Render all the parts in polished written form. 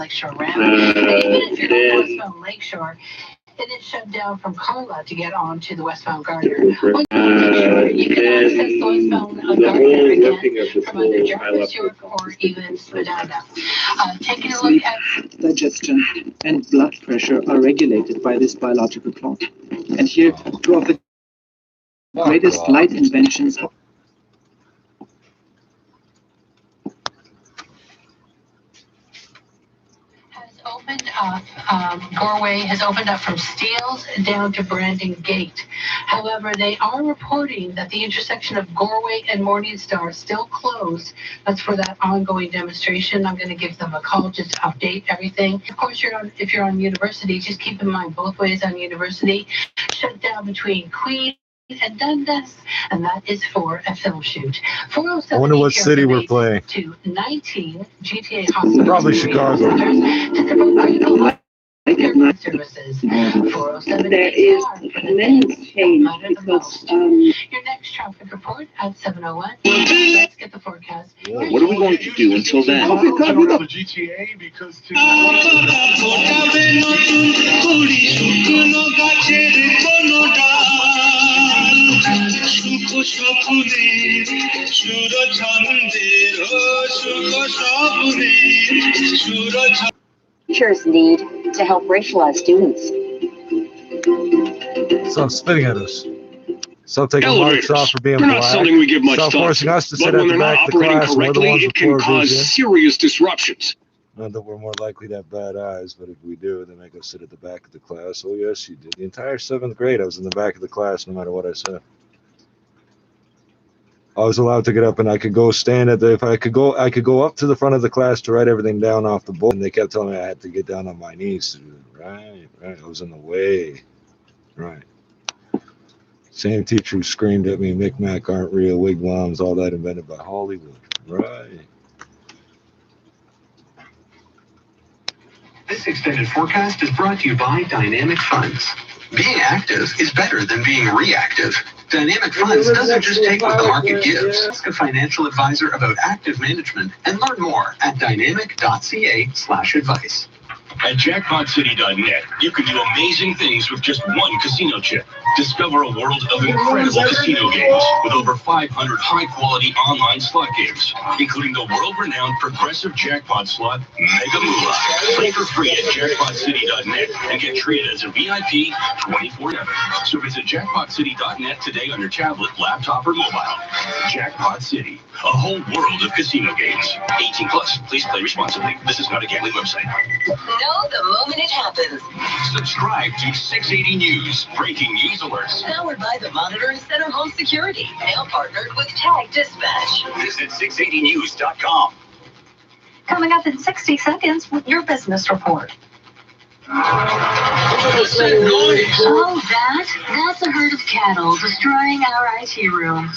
Lakeshore ramp. And even if you're on westbound Lakeshore, it is shut down from Carla to get on to the westbound Gardner. On Lakeshore, you can access the westbound Gardner again from either Jarvis, York, or even Spadina. Taking a look at digestion and blood pressure are regulated by this biological clock. And here, two of the greatest light inventions opened up, Gorway has opened up from Steeles down to Brandon Gate. However, they are reporting that the intersection of Gorway and Morningstar is still closed. That's for that ongoing demonstration. I'm going to give them a call just to update everything. Of course, if you're on University, just keep in mind both ways on University. Shut down between Queen and Dundas, and that is for a film shoot. 407 I wonder what city we're playing. To 19 GTA Hospital. Probably Chicago. Services. 407 there is tremendous change because your next traffic report at 7:01. Let's get the forecast. What are we going to do until then? The GTA because teachers need to help racialized students. Stop spitting at us. Stop taking Elevators. marks off for being They're black. not something we give much Stop thought forcing to, us to but sit when at they're the not back of the operating class. We're the correctly, ones it with can poor cause vision. serious disruptions. Not that we're more likely to have bad eyes, but if we do, they make us sit at the back of the class. Oh yes, you did. The entire 7th grade, I was in the back of the class, no matter what I said. I was allowed to get up, and I could go stand at the. If I could go up to the front of the class to write everything down off the board. And they kept telling me I had to get down on my knees to do it. Right. I was in the way. Right. Same teacher who screamed at me, Micmac aren't real, wigwams, all that invented by Hollywood. Right. This extended forecast is brought to you by Dynamic Funds. Being active is better than being reactive. Dynamic Funds doesn't just take what the market gives. Ask a financial advisor about active management and learn more at dynamic.ca/advice. At jackpotcity.net, you can do amazing things with just one casino chip. Discover a world of incredible casino games with over 500 high-quality online slot games, including the world-renowned progressive jackpot slot, Mega Moolah. Play for free at jackpotcity.net and get treated as a VIP 24/7. So visit jackpotcity.net today on your tablet, laptop, or mobile. Jackpot City, a whole world of casino games. 18 plus. Please play responsibly. This is not a gambling website. Know the moment it happens. Subscribe to 680 News. Breaking news alerts. Powered by the Monitor and Center Home Security. Now partnered with Tag Dispatch. Visit 680news.com. Coming up in 60 seconds with your business report. What's that noise? Oh, that's a herd of cattle destroying our IT room.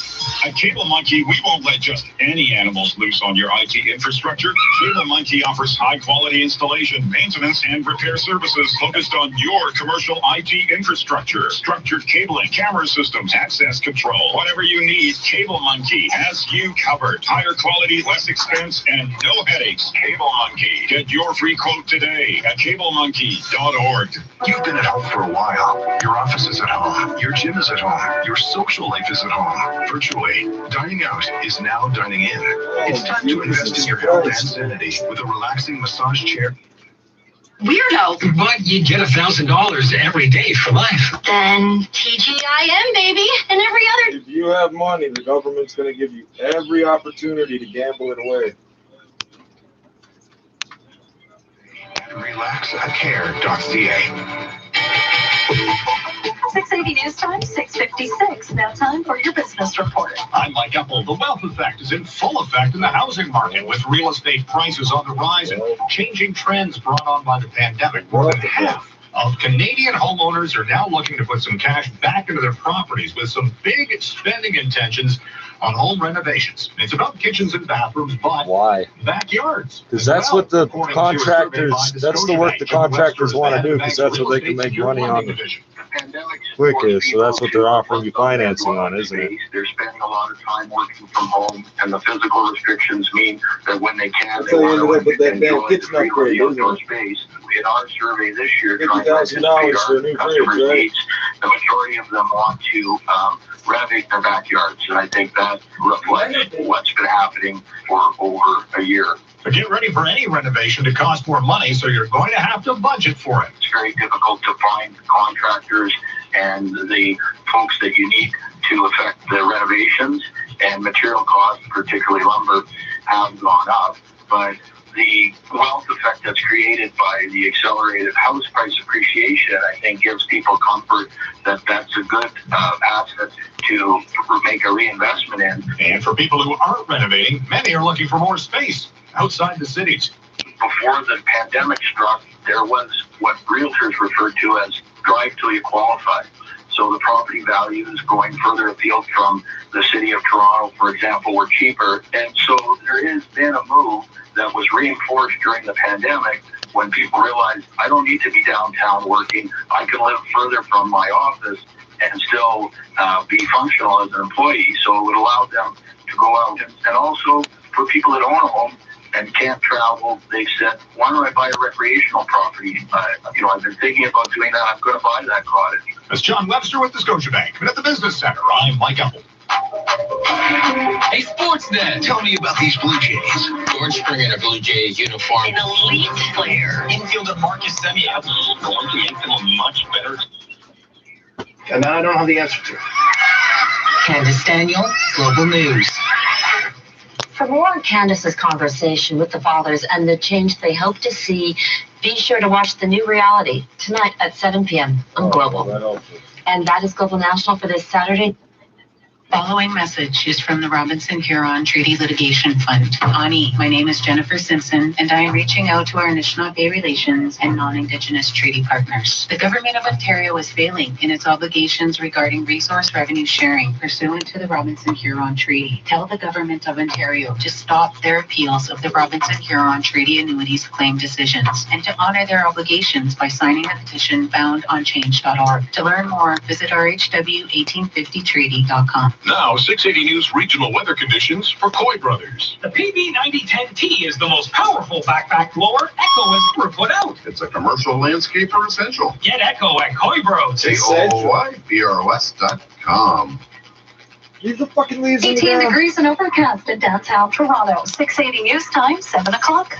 At Cable Monkey, we won't let just any animals loose on your IT infrastructure. Cable Monkey offers high-quality installation, maintenance, and repair services focused on your commercial IT infrastructure. Structured cabling, camera systems, access control. Whatever you need, Cable Monkey has you covered. Higher quality, less expense, and no headaches. Cable Monkey. Get your free quote today at cablemonkey.org. You've been at home for a while. Your office is at home. Your gym is at home. Your social life is at home. Virtually. Dining out is now dining in. It's time to invest in your health and sanity with a relaxing massage chair. Weirdo. But you get $1,000 every day for life. Then TGIM, baby, and every other. If you have money, the government's going to give you every opportunity to gamble it away. Relax at care.ca. 680 News Time, 6:56. Now time for your business report. I'm Mike Apple. The wealth effect is in full effect in the housing market, with real estate prices on the rise and changing trends brought on by the pandemic. More than half of Canadian homeowners are now looking to put some cash back into their properties, with some big spending intentions on home renovations. It's about kitchens and bathrooms, but Why? backyards. Because that's what the contractors, that's the work the contractors want to do, because that's what they can make money on quickest. So that's what they're offering you financing on, isn't it? They're spending a lot of time working from home, and the physical restrictions mean that when they can, they want to enjoy the freedom of the outdoor space. In our survey this year, trying to anticipate our customers' needs, the majority of them want to renovate their backyards, and I think that reflects what's been happening for over a year. But get ready for any renovation to cost more money, so you're going to have to budget for it. It's very difficult to find contractors and the folks that you need to affect the renovations, and material costs, particularly lumber, have gone up. But the wealth effect that's created by the accelerated house price appreciation, I think, gives people comfort that that's a good asset to make a reinvestment in. And for people who aren't renovating, many are looking for more space outside the cities. Before the pandemic struck, there was what realtors referred to as drive till you qualify. So the property values going further afield from the city of Toronto, for example, were cheaper. And so there has been a move that was reinforced during the pandemic when people realized, I don't need to be downtown working. I can live further from my office and still be functional as an employee. So it would allow them to go out. And also for people that own a home and can't travel, they said, why don't I buy a recreational property? I've been thinking about doing that. I'm going to buy that cottage. That's John Webster with the Scotiabank. And at the Business Center, I'm Mike Apple. Hey, Sportsnet, tell me about these Blue Jays. George Springer in a Blue Jays uniform. An elite player. Infielder Marcus Semien. Going to make them a much better. And I don't have the answer to. Candace Daniel, Global News. For more on Candace's conversation with the fathers and the change they hope to see, be sure to watch The New Reality tonight at 7 p.m. on Global. And that is Global National for this Saturday. Following message is from the Robinson-Huron Treaty Litigation Fund. Ani, my name is Jennifer Simpson, and I am reaching out to our Anishinaabe Relations and non-Indigenous treaty partners. The Government of Ontario is failing in its obligations regarding resource revenue sharing pursuant to the Robinson-Huron Treaty. Tell the Government of Ontario to stop their appeals of the Robinson-Huron Treaty Annuities claim decisions and to honor their obligations by signing a petition found on change.org. To learn more, visit rhw1850treaty.com. Now, 680 News regional weather conditions for Coy Brothers. The PB9010T is the most powerful backpack blower Echo has ever put out. It's a commercial landscaper essential. Get Echo at Coy Bros. KOYBROS.com. Leave the fucking leaves in the 18 ground. degrees and overcast in downtown Toronto. 680 News Time, 7 o'clock.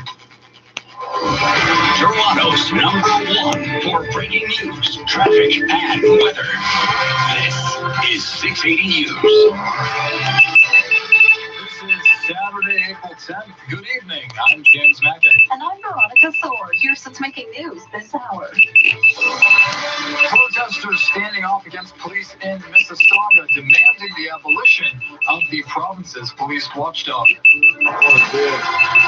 Toronto's #1 for breaking news, traffic, and weather. This is 680 News. This is Saturday, April 10th. Good evening. I'm James Mackin. And I'm Veronica Thor. Here's what's making news this hour. Protesters standing off against police in Mississauga demanding the abolition of the province's police watchdog.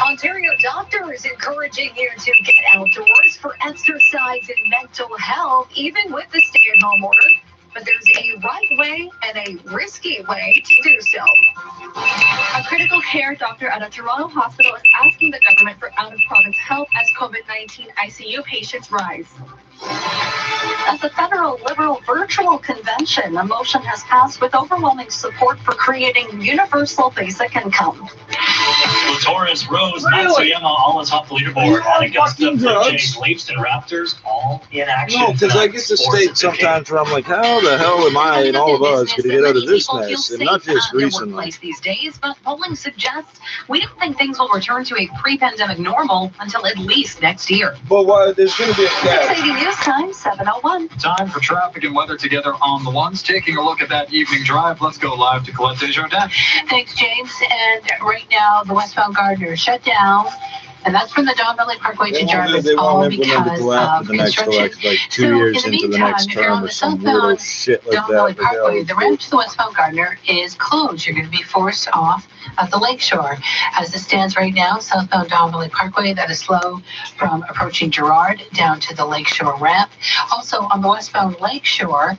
Ontario doctors encouraging you to get outdoors for exercise and mental health, even with the stay-at-home order. But there's a right way and a risky way to do so. A critical care doctor at a Toronto hospital is asking the government for out-of-province help as COVID-19 ICU patients rise. At the Federal Liberal Virtual Convention, a motion has passed with overwhelming support for creating universal basic income. Torres, Rose, Matsuyama all atop the leaderboard, and Augusta, Blue Jays, Leafs, and Raptors all in action. No, because I get to state sometimes where I'm like, how the hell am I and all of us going to get out of this mess? And not just recently. These days, but polling suggests we don't think things will return to a pre-pandemic normal until at least next year. But there's going to be a catch. 680 News Time, 7:01. Time for traffic and weather together on the ones. Taking a look at that evening drive, let's go live to Colette Desjardins. Thanks, James. And right now, the westbound Gardner is shut down. And that's from the Don Valley Parkway to Jarvis, all because of construction. So in the meantime, if you're on the southbound Don Valley Parkway, the ramp to the westbound Gardner is closed. You're going to be forced off at the lakeshore. As it stands right now, southbound Don Valley Parkway, that is slow from approaching Girard down to the lakeshore ramp. Also on the westbound lakeshore,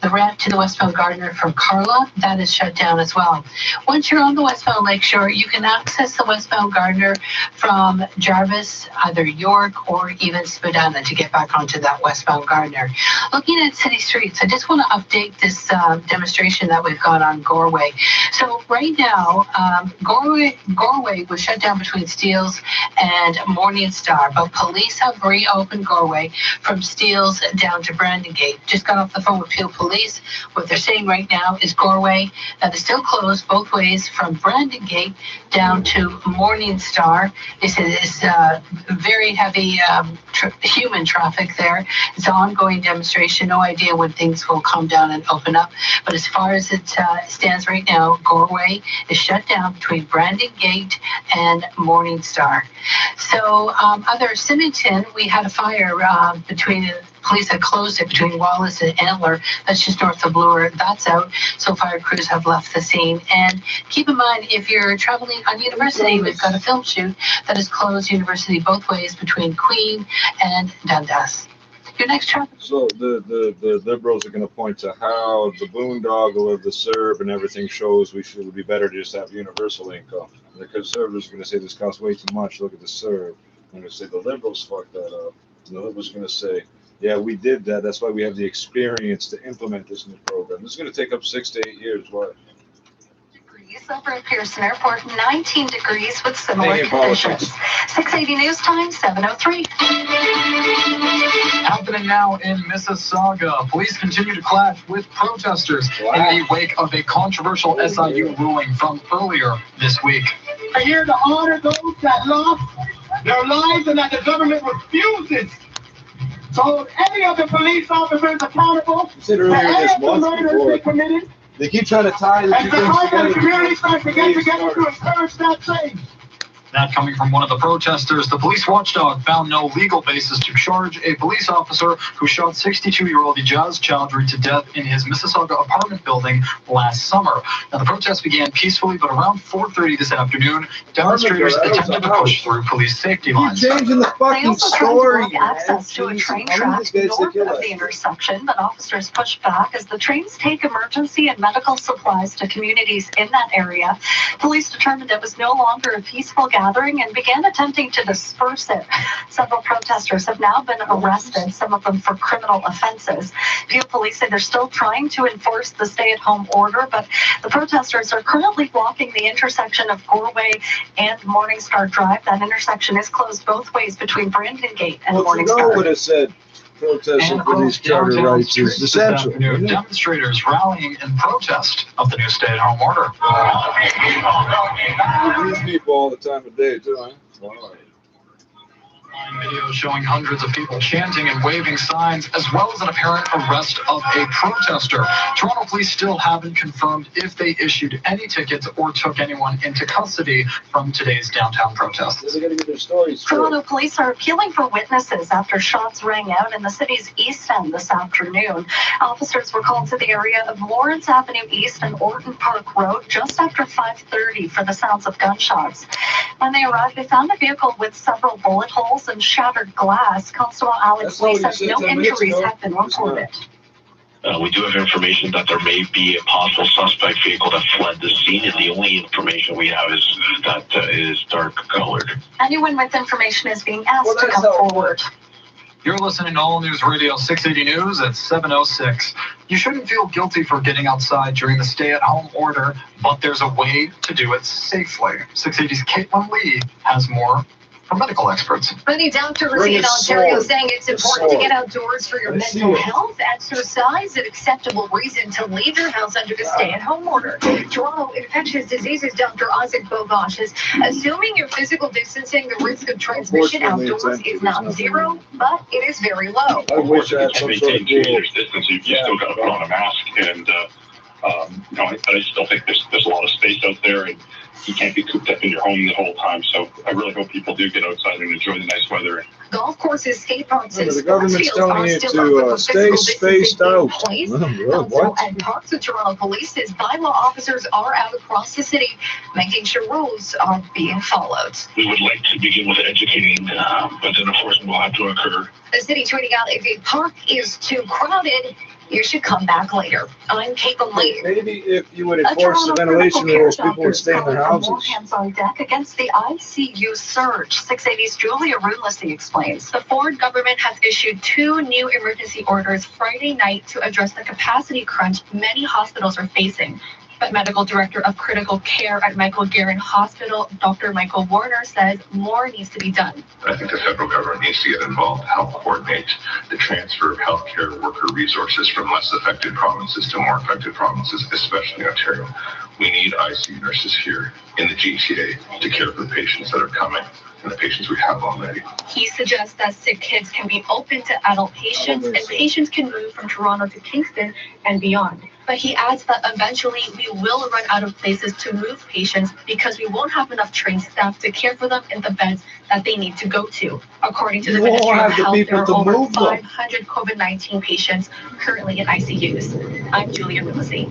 The ramp to the westbound Gardiner from Carla, that is shut down as well. Once you're on the westbound Lakeshore, you can access the westbound Gardiner from Jarvis, either York or even Spadina to get back onto that westbound Gardiner. Looking at city streets, I just want to update this demonstration that we've got on Goreway. So right now, Goreway was shut down between Steeles and Morning Star, but police have reopened Goreway from Steeles down to Brandon Gate. Just got off the phone with Peel Police. What they're saying right now is Goreway that is still closed both ways from Brandon Gate down to Morning Star. They said it's very heavy human traffic there. It's an ongoing demonstration. No idea when things will calm down and open up. But as far as it stands right now, Goreway is shut down between Brandon Gate and Morning Star. So other Symington, we had a fire between police had closed it between Wallace and Antler. That's just north of Bloor. That's out. So fire crews have left the scene. And keep in mind, if you're traveling on University, we've got a film shoot that is closed University both ways between Queen and Dundas. Your next traffic. So the Liberals are going to point to how the boondoggle of the CERB and everything shows we should be better to just have universal income. The Conservatives are going to say this costs way too much. Look at the CERB. I'm going to say the Liberals fucked that up. And the Liberals are going to say, yeah, we did that. That's why we have the experience to implement this new program. This is going to take up 6 to 8 years. Why? Degrees over at Pearson Airport, 19 degrees with similar conditions. 680 News Time, 7:03. Happening now in Mississauga. Police continue to clash with protesters in the wake of a controversial SIU ruling from earlier this week. We're here to honor those that lost their lives and that the government refuses to hold any of the police officers accountable for any of the murders they committed. They keep trying to tie the two things together. The community starts to get together to encourage that change. That coming from one of the protesters. The police watchdog found no legal basis to charge a police officer who shot 62-year-old Ijaz Chowdhury to death in his Mississauga apartment building last summer. Now, the protest began peacefully, but around 4:30 this afternoon, demonstrators attempted to push through police safety lines. Changing the fucking story. They also tried to block access to a train track north of the intersection, but officers pushed back as the trains take emergency and medical supplies to communities in that area. Police determined it was no longer a peaceful gathering and began attempting to disperse it. Several protesters have now been arrested, some of them for criminal offenses. Peel police say they're still trying to enforce the stay-at-home order, but the protesters are currently blocking the intersection of Goreway and Morningstar Drive. That intersection is closed both ways between Brandon Gate and Morningstar. Would have said protesting for these charter rights is essential. Demonstrators rallying in protest of the new stay-at-home order. These people all the time of day too, huh? Wow. Video showing hundreds of people chanting and waving signs, as well as an apparent arrest of a protester. Toronto police still haven't confirmed if they issued any tickets or took anyone into custody from today's downtown protests. They're going to get their stories straight. Toronto police are appealing for witnesses after shots rang out in the city's east end this afternoon. Officers were called to the area of Lawrence Avenue East and Orton Park Road just after 5:30 for the sounds of gunshots. When they arrived, they found a vehicle with several bullet holes and shattered glass. Constable Alex Lee says no injuries have been reported. We do have information that there may be a possible suspect vehicle that fled the scene, and the only information we have is that is dark colored. Anyone with information is being asked to come forward. You're listening to All News Radio 680 News at 7:06. You shouldn't feel guilty for getting outside during the stay-at-home order, but there's a way to do it safely. 680's Caitlin Lee has more from medical experts. Many doctors in Ontario saying it's important to get outdoors for your mental health, exercise, an acceptable reason to leave your house under the stay-at-home order. Toronto infectious diseases Dr. Isaac Bogosh is assuming your physical distancing, the risk of transmission outdoors is not zero, but it is very low. I wish I had some sort of distance. You still got to put on a mask, and I still think there's a lot of space out there, and you can't be cooped up in your home the whole time. So I really hope people do get outside and enjoy the nice weather Golf courses, skate parks, and The sports government's fields telling are you still to open with stay physical spaced distancing in out. place. What? Also, at Parks of Toronto, police says bylaw officers are out across the city, making sure rules are being followed. We would like to begin with educating, but then enforcement will have to occur. The city tweeting out, if a park is too crowded, you should come back later. I'm Kate. Maybe if you would enforce the ventilation rules, people would stay in their houses. Hands on deck against the ICU surge. 680's Julia Runlessy explains. The Ford government has issued 2 new emergency orders Friday night to address the capacity crunch many hospitals are facing. But medical director of critical care at Michael Garron Hospital, Dr. Michael Warner, says more needs to be done. I think the federal government needs to get involved to help coordinate the transfer of healthcare worker resources from less affected provinces to more affected provinces, especially Ontario. We need ICU nurses here in the GTA to care for the patients that are coming and the patients we have already. He suggests that sick kids can be open to adult patients and patients can move from Toronto to Kingston and beyond. But he adds that eventually we will run out of places to move patients because we won't have enough trained staff to care for them in the beds that they need to go to. According to the Ministry of Health, there are over 500 COVID-19 patients currently in ICUs. I'm Julia Runlessy.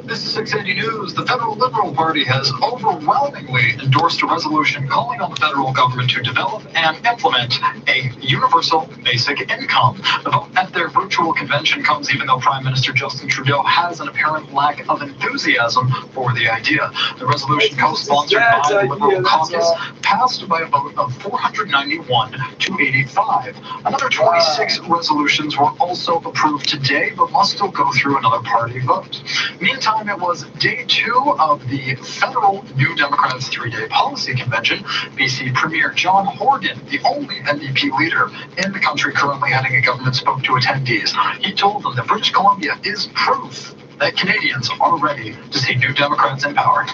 This is 680 News. The Federal Liberal Party has overwhelmingly endorsed a resolution calling on the federal government to develop and implement a universal basic income. The vote at their virtual convention comes even though Prime Minister Justin Trudeau has an apparent lack of enthusiasm for the idea. The resolution, co-sponsored by the Liberal caucus, passed by a vote of 491 to 85. Another 26 resolutions were also approved today, but must still go through another party vote. Meantime, it was day 2 of the federal New Democrats 3-day policy convention. BC Premier John Horgan, the only NDP leader in the country currently heading a government, spoke to attendees. He told them that British Columbia is proof that Canadians are ready to see New Democrats in power.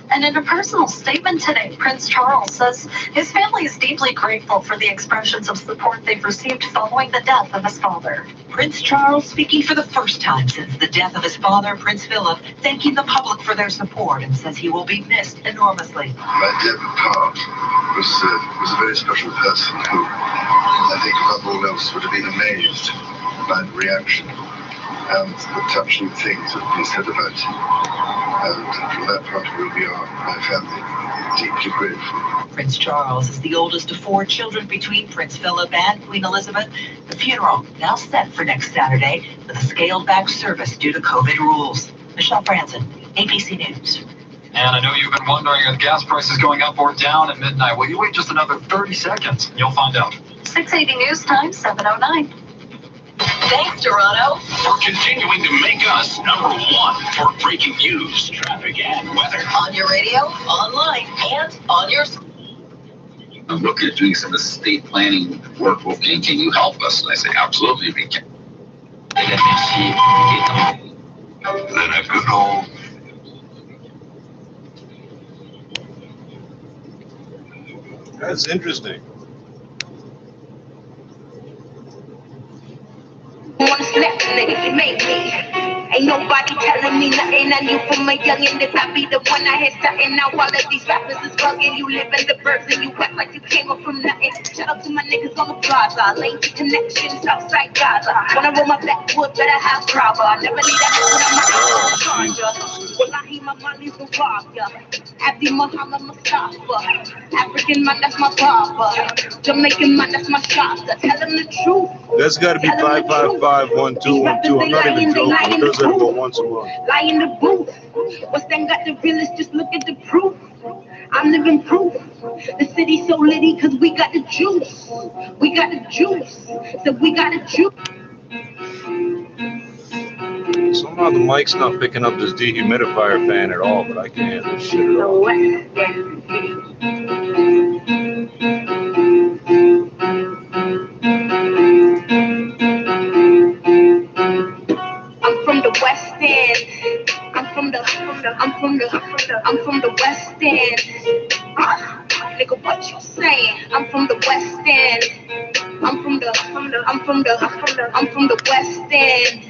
And in a personal statement today, Prince Charles says his family is deeply grateful for the expressions of support they've received following the death of his father. Prince Charles speaking for the first time since the death of his father, Prince Philip, thanking the public for their support and says he will be missed enormously. My dear papa was a very special person who, I think above all else, would have been amazed by the reaction and the touching things that have been said about him. And from that part of who we are, my family, deeply grateful. Prince Charles is the oldest of 4 children between Prince Philip and Queen Elizabeth. The funeral now set for next Saturday with a scaled-back service due to COVID rules. Michelle Franzen, ABC News. And I know you've been wondering, are the gas prices going up or down at midnight? Well, you wait just another 30 seconds and you'll find out. 680 News Time, 7:09. Thanks, Toronto, for continuing to make us #1 for breaking news, traffic, and weather. On your radio, online, and on your... I'm looking at doing some estate planning work. Well, can you help us? And I say, absolutely, we can. Then a good old... That's interesting. One slap, nigga, you make me. Ain't nobody telling me nothing. I knew from a youngin' that I be the one I had starting. Now all of these rappers is bugging. You live in the birds and you act like you came up from nothing. Shout out to my niggas on the plaza. Lady connections outside Gaza. When I roll my backwood, better have driver. I never need that bitch when I'm charger. Wallahi, my money's a rocker. Abdi Muhammad Mustafa. African man, that's my barber. Jamaican man, that's my shopper. Tell him the truth. That's got to be 555-1212. I'm not even joking. Because it'll go once a month. Lie in the booth. What's that got the realest? Just look at the proof. I'm living proof. The city's so litty because we got the juice. We got the juice. So we got the juice. Somehow the mic's not picking up this dehumidifier fan at all, but I can handle this shit at all. I'm from the West End. I'm from the West End. Nigga, what you saying? I'm from the West End. I'm from the West End.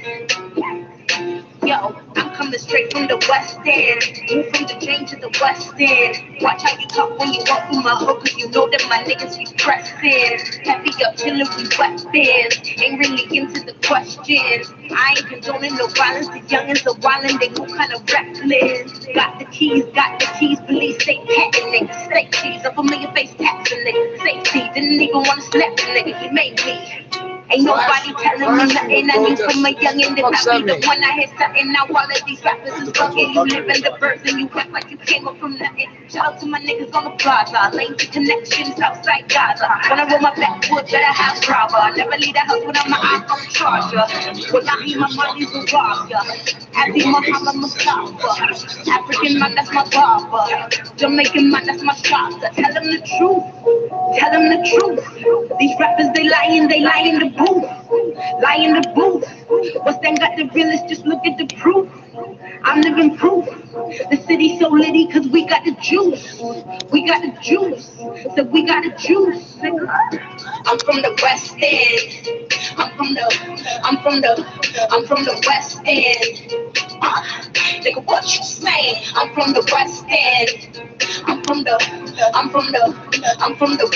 Yo, I'm coming straight from the West End. Move from the chain to the West End. Watch how you talk when you walk through my hood, cause you know that my niggas be pressing. Heavy artillery weapons, ain't really into the question. I ain't condoning no violence, the youngins are wildin', they move kinda reckless. Got the keys, police say patting niggas. Steak cheese, up on your face taxing niggas. Safety, didn't even wanna slap the nigga, he made me. Ain't nobody telling me nothing. I knew from a youngin' that I be the one I hit something. Now all of these rappers is bugging. You live in the birds and you act like you came up from nothing. Shout out to my niggas on the plaza. Lanes and connections outside Gaza. When I roll my backwoods at a house robber. I never leave the house without my iPhone charger. When I need my money's a robber. Happy Muhammad Mustafa. African man, that's my barber. Jamaican man, that's my shopper. Tell them the truth. Tell them the truth. These rappers, they lying in the booth. Lie in the booth. What's that got the realest? Just look at the proof. I'm living proof. The city's so litty cause we got the juice. We got the juice. So we got the juice. I'm from the West End. I'm from the West End. Nigga, what you saying? I'm from the West End. I'm from the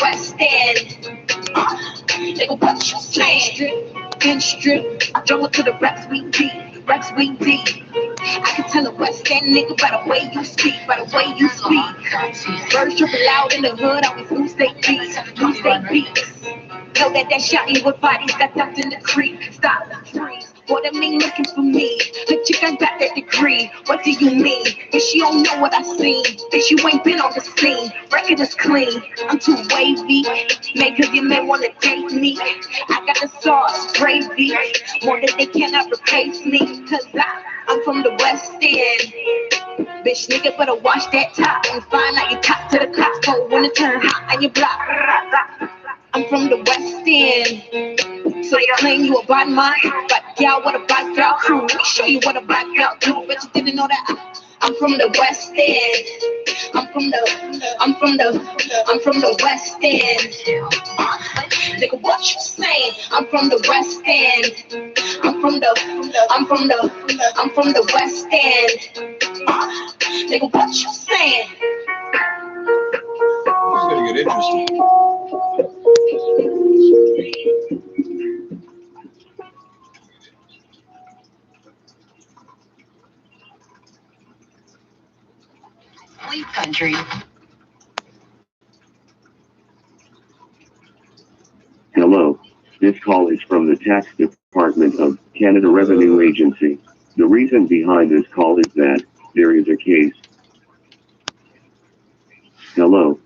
West End. Nigga, what you saying? Strip, jungle to the Rex we deep. I can tell a West End nigga by the way you speak, Birds tripping loud in the hood, always lose they beats. Know that shotty with bodies got dumped in the creek. Stop, freeze. What I mean looking for me? The chick I got that degree. What do you mean? If she don't know what I seen, if you ain't been on the scene, record is clean. I'm too wavy. Make cause you may wanna date me. I got the sauce, gravy. More than they cannot replace me. Cause I'm from the West End. Bitch nigga better watch that top and find out you top to the cops. So when it turn hot on your block. I'm from the West End. So you claim you a bad man, but yeah, what a bad girl crew. Let me show you what a bad girl do. Bet you didn't know that. I'm from the West End. I'm from the West End. Nigga, what you saying? I'm from the West End. I'm from the West End. Nigga, what you saying? It's gonna get interesting. Sleep country. Hello. This call is from the Tax Department of Canada Revenue Agency. The reason behind this call is that there is a case. Hello.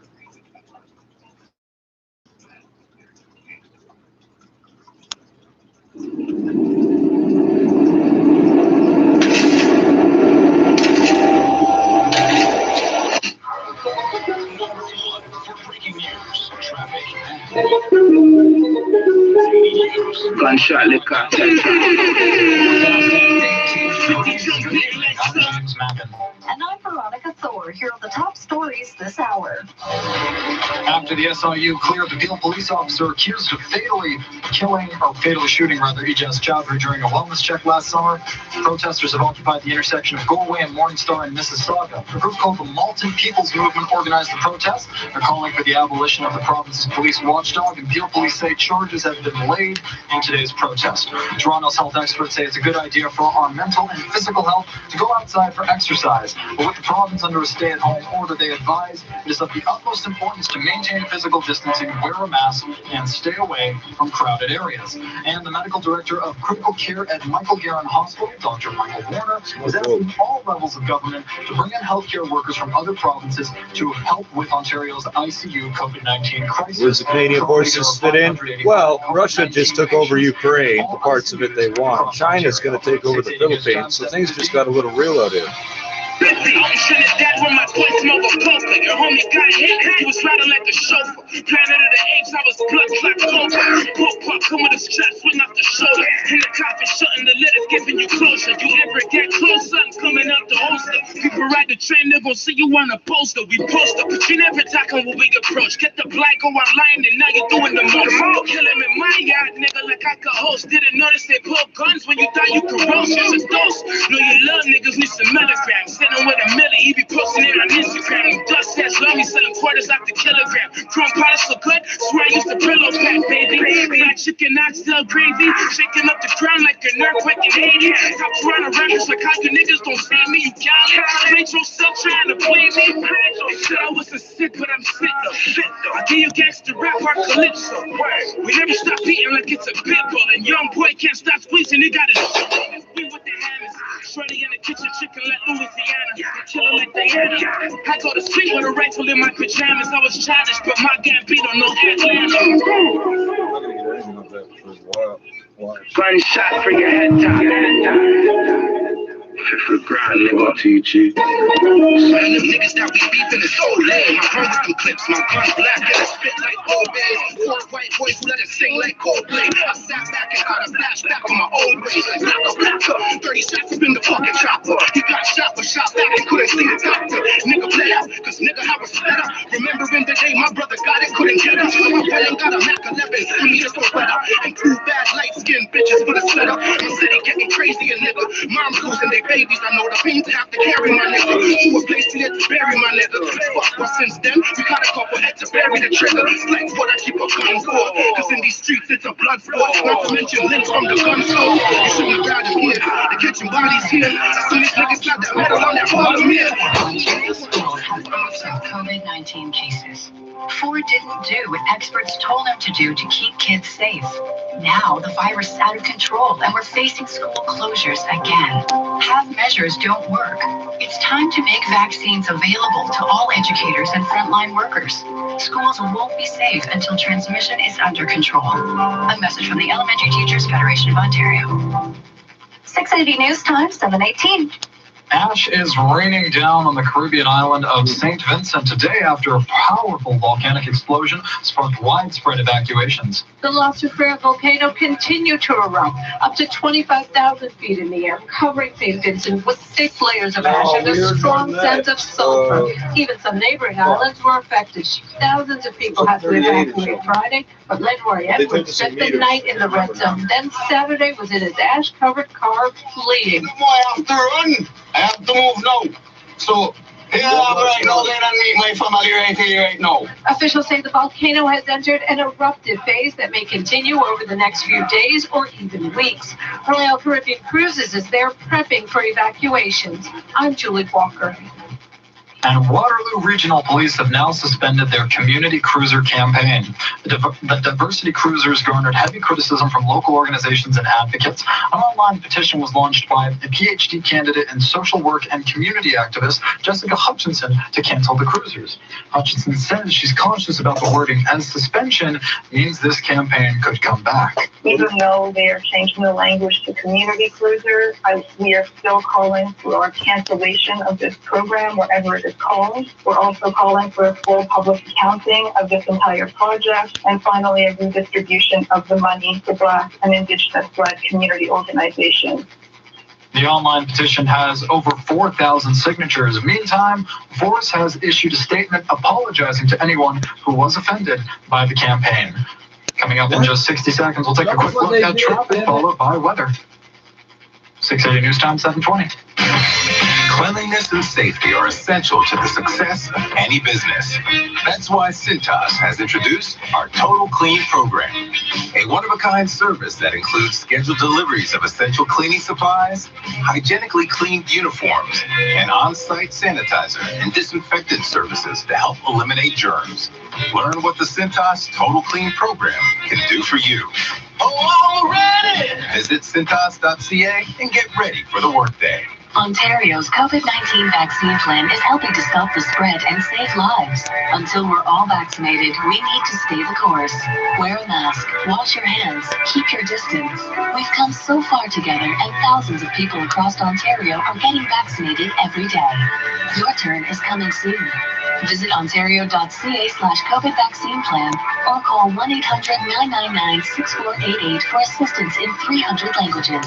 Gunshot liquor. And I'm Veronica Thor, here are the top stories this hour. After the SIU cleared the Peel police officer accused of fatally shooting Ijaz Chowdhury during a wellness check last summer, protesters have occupied the intersection of Galway and Morningstar in Mississauga. A group called the Malton People's Movement organized the protest. They're calling for the abolition of the province's police watchdog, and Peel police say charges have been laid in today's protest. Toronto's health experts say it's a good idea for our mental and physical health to go outside for exercise. But with the province under a stay-at-home order, they advise it is of the utmost importance to maintain physical distancing, wear a mask, and stay away from crowded areas. And the medical director of critical care at Michael Garron Hospital, Dr. Michael Warner, is asking all levels of government to bring in healthcare workers from other provinces to help with Ontario's ICU COVID-19 crisis. Where's the Canadian forces fit in? Well, Russia just took over Ukraine, the parts of it they want. China's going to take over the Philippines, so things just got a little real out here. I'm Trinidad when my boy smoke a poster. Your homie got hit, he was riding like a chauffeur. Planet of the Apes, I was blood like clover. Poke pop, come with a strap, swing off the shoulder. In the coffin, shutting the lid, it's giving you closure. You ever get close, something's coming out the holster. People ride the train, they're gonna see you on a poster. We post up, You never talk on what we approach. Get the black go online and now you're doing the most. Kill him in my yard, nigga, like I could host. Didn't notice they pull guns when you thought you could roast. It's a dose. Know you love niggas, need some milligrams. Sitting with a milli, he be posting it on Instagram. Dust says love me, selling quarters out the kilogram. Chrome polish so good, swear I used to pillow pack, baby. Fried chicken, oxtail gravy. Shaking up the ground like an earthquake in Haiti. Top Toronto rappers like how you niggas don't see me, you galley. Played yourself trying to play me. They said I wasn't sick, but I'm sick though. I give you gangster rap, our calypso. We never stop beating like it's a pit bull. And young boy can't stop squeezing, he got his be with the hammers. Shorty in the kitchen, chicken like Louisiana. They killin' like Diana. I go to sleep with a rifle in my pajamas. I was childish, but my Gambino no Atlanta. Gunshot for your head top. For grind, nigga, TG. Some of them niggas that we beefing is so lame. My hunger from clips, my gun black, and I spit like old days. 4 white boys let it sing like Coldplay. I sat back and got a flashback on my old ways. Black up, 30 shots up in the fucking chopper. He got shot, but shot back and couldn't see the doctor. Nigga bled out, cause nigga I was fed up. Remembering the day my brother got it, couldn't get him. So my brother got a Mac 11, 3 meters for weather. And 2 bad light-skinned bitches with a sweater. My city getting crazy, and nigga, moms losing their babies. I know the pain to have to carry my nigga to a place to bury my nigga. Fuck, but since then, we got a couple heads to bury the trigger. It's like what I keep a gun for. Cause in these streets, it's a blood sport. Not to mention links from the gun store. You shouldn't have died here. They're catching bodies here. Some of these niggas got that metal on their bottom here. Ontario schools have some COVID-19 cases. 4 didn't do what experts told them to do to keep kids safe. Now the virus is out of control and we're facing school closures again. Half measures don't work. It's time to make vaccines available to all educators and frontline workers. Schools won't be safe until transmission is under control. A message from the Elementary Teachers Federation of Ontario. 680 News Time, 7:18. Ash is raining down on the Caribbean island of St. Vincent today after a powerful volcanic explosion sparked widespread evacuations. The La Soufrière volcano continued to erupt up to 25,000 feet in the air, covering St. Vincent with thick layers of ash and a strong sense of sulfur. Even some neighboring islands were affected. Thousands of people had to evacuate Friday, but Lenroy Edwards spent the night in the red zone. Then Saturday was in his ash-covered car fleeing. I have to move now. So, here I am right now, then I meet my family right here, right now. Officials say the volcano has entered an eruptive phase that may continue over the next few days or even weeks. Royal Caribbean Cruises is there prepping for evacuations. I'm Julie Walker. And Waterloo Regional Police have now suspended their community cruiser campaign. The diversity cruisers garnered heavy criticism from local organizations and advocates. An online petition was launched by a PhD candidate in social work and community activist Jessica Hutchinson to cancel the cruisers. Hutchinson says she's cautious about the wording, as suspension means this campaign could come back. Even though they are changing the language to community cruiser, we are still calling for cancellation of this program, whatever it is called. We're also calling for a full public accounting of this entire project, and finally a redistribution of the money to Black and Indigenous-led community organizations. The online petition has over 4,000 signatures. Meantime, Force has issued a statement apologizing to anyone who was offended by the campaign. Coming up in just 60 seconds, we'll take a quick look at traffic, followed by weather. 680 News Time, 7:20. Cleanliness and safety are essential to the success of any business. That's why Cintas has introduced our Total Clean program, a one-of-a-kind service that includes scheduled deliveries of essential cleaning supplies, hygienically cleaned uniforms, and on-site sanitizer and disinfectant services to help eliminate germs. Learn what the Cintas Total Clean program can do for you. Oh, I'm ready! Visit Cintas.ca and get ready for the workday. Ontario's COVID-19 vaccine plan is helping to stop the spread and save lives. Until we're all vaccinated, we need to stay the course. Wear a mask, wash your hands, keep your distance. We've come so far together, and thousands of people across Ontario are getting vaccinated every day. Your turn is coming soon. Visit ontario.ca/COVID vaccine plan or call 1-800-999-6488 for assistance in 300 languages.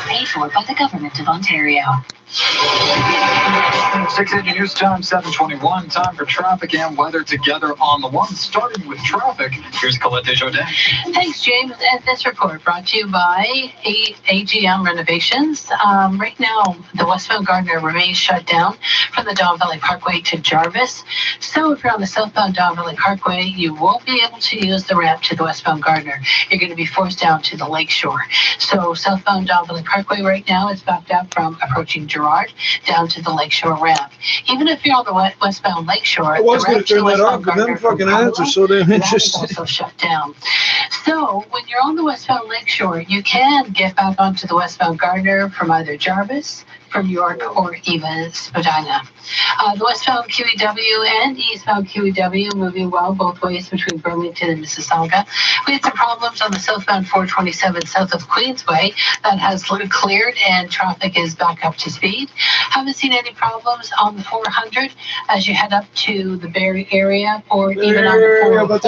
Paid for by the Government of Ontario. 680 News Time, 7:21. Time for traffic and weather together on the one. Starting with traffic, here's Colette Desjardins. Thanks, James. And this report brought to you by AGM Renovations. Right now, the westbound Gardiner remains shut down from the Don Valley Parkway to Jarvis. So if you're on the southbound Don Valley Parkway, you won't be able to use the ramp to the westbound Gardiner. You're going to be forced down to the lakeshore. So southbound Don Valley Parkway right now is backed up from approaching Gerard down to the lakeshore ramp. Even if you're on the westbound lakeshore, I was going to turn that off, but but them fucking ads are so damn interesting. also shut down. So when you're on the westbound lakeshore, you can get back onto the westbound Gardiner from either Jarvis, from York, or even Spadina. The westbound QEW and eastbound QEW moving well both ways between Burlington and Mississauga. We had some problems on the southbound 427 south of Queensway. That has cleared and traffic is back up to speed. Haven't seen any problems on the 400 as you head up to the Barrie area or even on the 404 up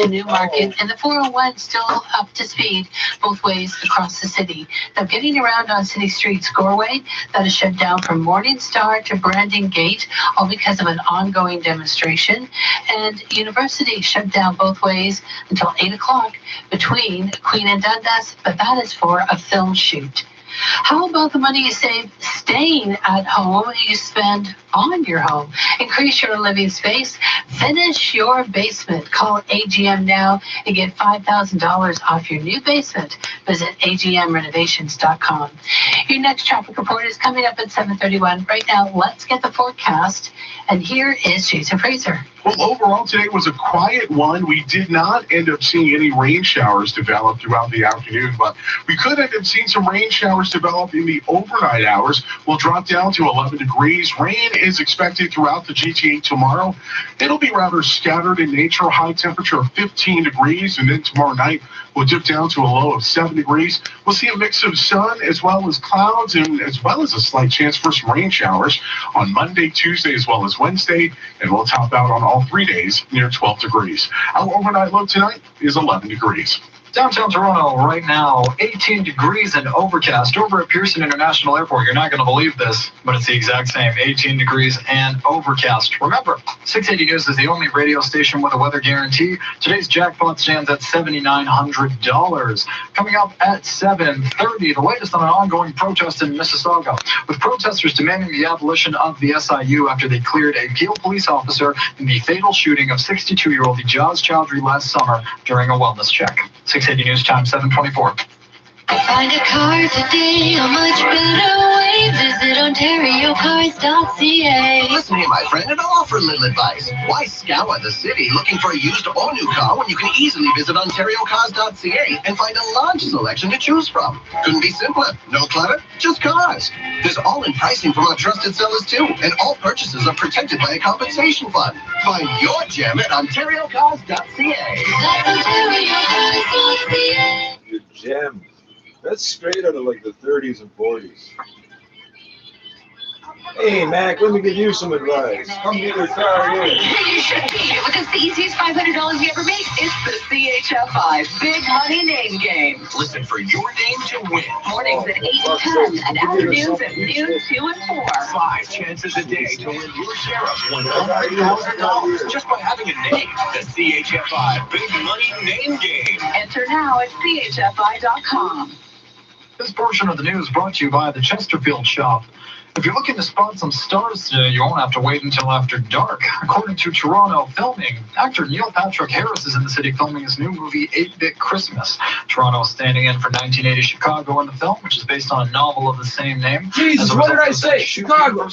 to Newmarket. And the 401 still up to speed both ways across the city. Now getting around on city streets, Goreway, that is shut down from Morningstar to Brandon Gate, all because of an ongoing demonstration. And University shut down both ways until 8 o'clock between Queen and Dundas, but that is for a film shoot. How about the money you save staying at home you spend on your home? Increase your living space. Finish your basement. Call AGM now and get $5,000 off your new basement. Visit agmrenovations.com. Your next traffic report is coming up at 7:31. Right now, let's get the forecast. And here is Jason Fraser. Well, overall, today was a quiet one. We did not end up seeing any rain showers develop throughout the afternoon, but we could end up seeing some rain showers develop in the overnight hours. We'll drop down to 11 degrees. Rain is expected throughout the GTA tomorrow. It'll be rather scattered in nature, high temperature of 15 degrees, and then tomorrow night we'll dip down to a low of 7 degrees. We'll see a mix of sun as well as clouds and as well as a slight chance for some rain showers on Monday, Tuesday, as well as Wednesday, and we'll top out on all 3 days near 12 degrees. Our overnight low tonight is 11 degrees. Downtown Toronto right now, 18 degrees and overcast. Over at Pearson International Airport, you're not going to believe this, but it's the exact same, 18 degrees and overcast. Remember, 680 News is the only radio station with a weather guarantee. Today's jackpot stands at $7,900. Coming up at 7:30, the latest on an ongoing protest in Mississauga, with protesters demanding the abolition of the SIU after they cleared a Peel police officer in the fatal shooting of 62-year-old Ijaz Chowdhury last summer during a wellness check. 680 News Time, 7:24. Find a car today, a much better way. Visit OntarioCars.ca. Listen here, my friend, and I'll offer a little advice. Why scour the city looking for a used or new car when you can easily visit OntarioCars.ca and find a large selection to choose from? Couldn't be simpler. No clutter, just cars. There's all-in pricing from our trusted sellers too, and all purchases are protected by a compensation fund. Find your gem at OntarioCars.ca. That's OntarioCars.ca. Your gem. That's straight out of like the 30s and 40s. Hey, Mac, let me give you some advice. Come get your car here. You should be, because the easiest $500 you ever make is the CHF5 Big Money Name Game. Listen for your name to win. Mornings at 8 and 10, and afternoons at noon, 2 and 4. 5 chances a day to win your share of $100,000 just by having a name. The CHF5 Big Money Name Game. Enter now at chfi.com. This portion of the news brought to you by the Chesterfield Shop. If you're looking to spot some stars today, you won't have to wait until after dark. According to Toronto Filming, actor Neil Patrick Harris is in the city filming his new movie 8-Bit Christmas. Toronto is standing in for 1980 Chicago in the film, which is based on a novel of the same name. Jesus, what did I say? Chicago.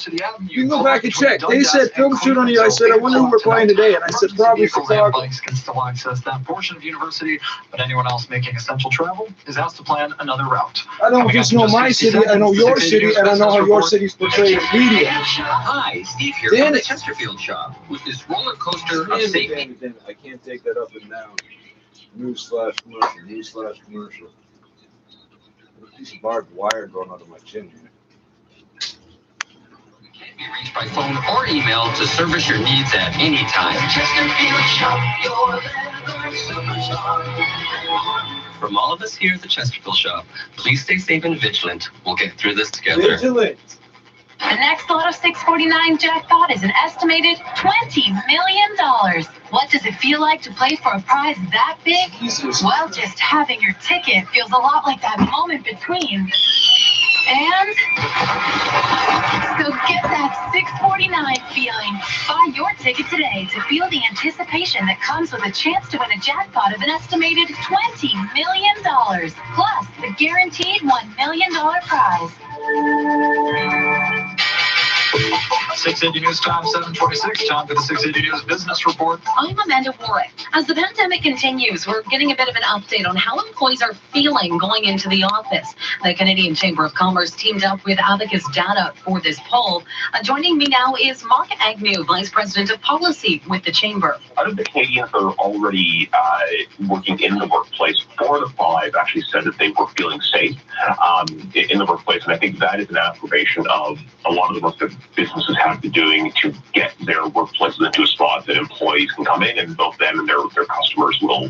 You can go back and check. They said film shoot on you. I said, I wonder who we're playing today. And I said, probably Chicago. Bikes can still access that portion of University, but anyone else making essential travel is asked to plan another route. I don't just know my city, I know your city, and I know how your city's portrayed in media. Hi, Steve here from the Chesterfield Shop with this roller coaster of safety. I can't take that up and down. News/commercial, news/commercial. There's a piece of barbed wire going under my chin here. reached by phone or email to service your needs at any time. From all of us here at the Chesterfield Shop, please stay safe and vigilant. We'll get through this together. Vigilant. The next Lotto 649 jackpot is an estimated $20 million. What does it feel like to play for a prize that big? Well, just having your ticket feels a lot like that moment between and so get that 649 feeling. Buy your ticket today to feel the anticipation that comes with a chance to win a jackpot of an estimated $20 million. Plus, the guaranteed $1 million prize. 680 News Time, 7:26. Time for the 680 News Business Report. I'm Amanda Warwick. As the pandemic continues, we're getting a bit of an update on how employees are feeling going into the office. The Canadian Chamber of Commerce teamed up with Abacus Data for this poll. Joining me now is Mark Agnew, Vice President of Policy with the Chamber. Out of the Canadians that are already working in the workplace, 4 to 5 actually said that they were feeling safe in the workplace, and I think that is an affirmation of a lot of the work that businesses have been doing to get their workplaces into a spot that employees can come in and both them and their customers will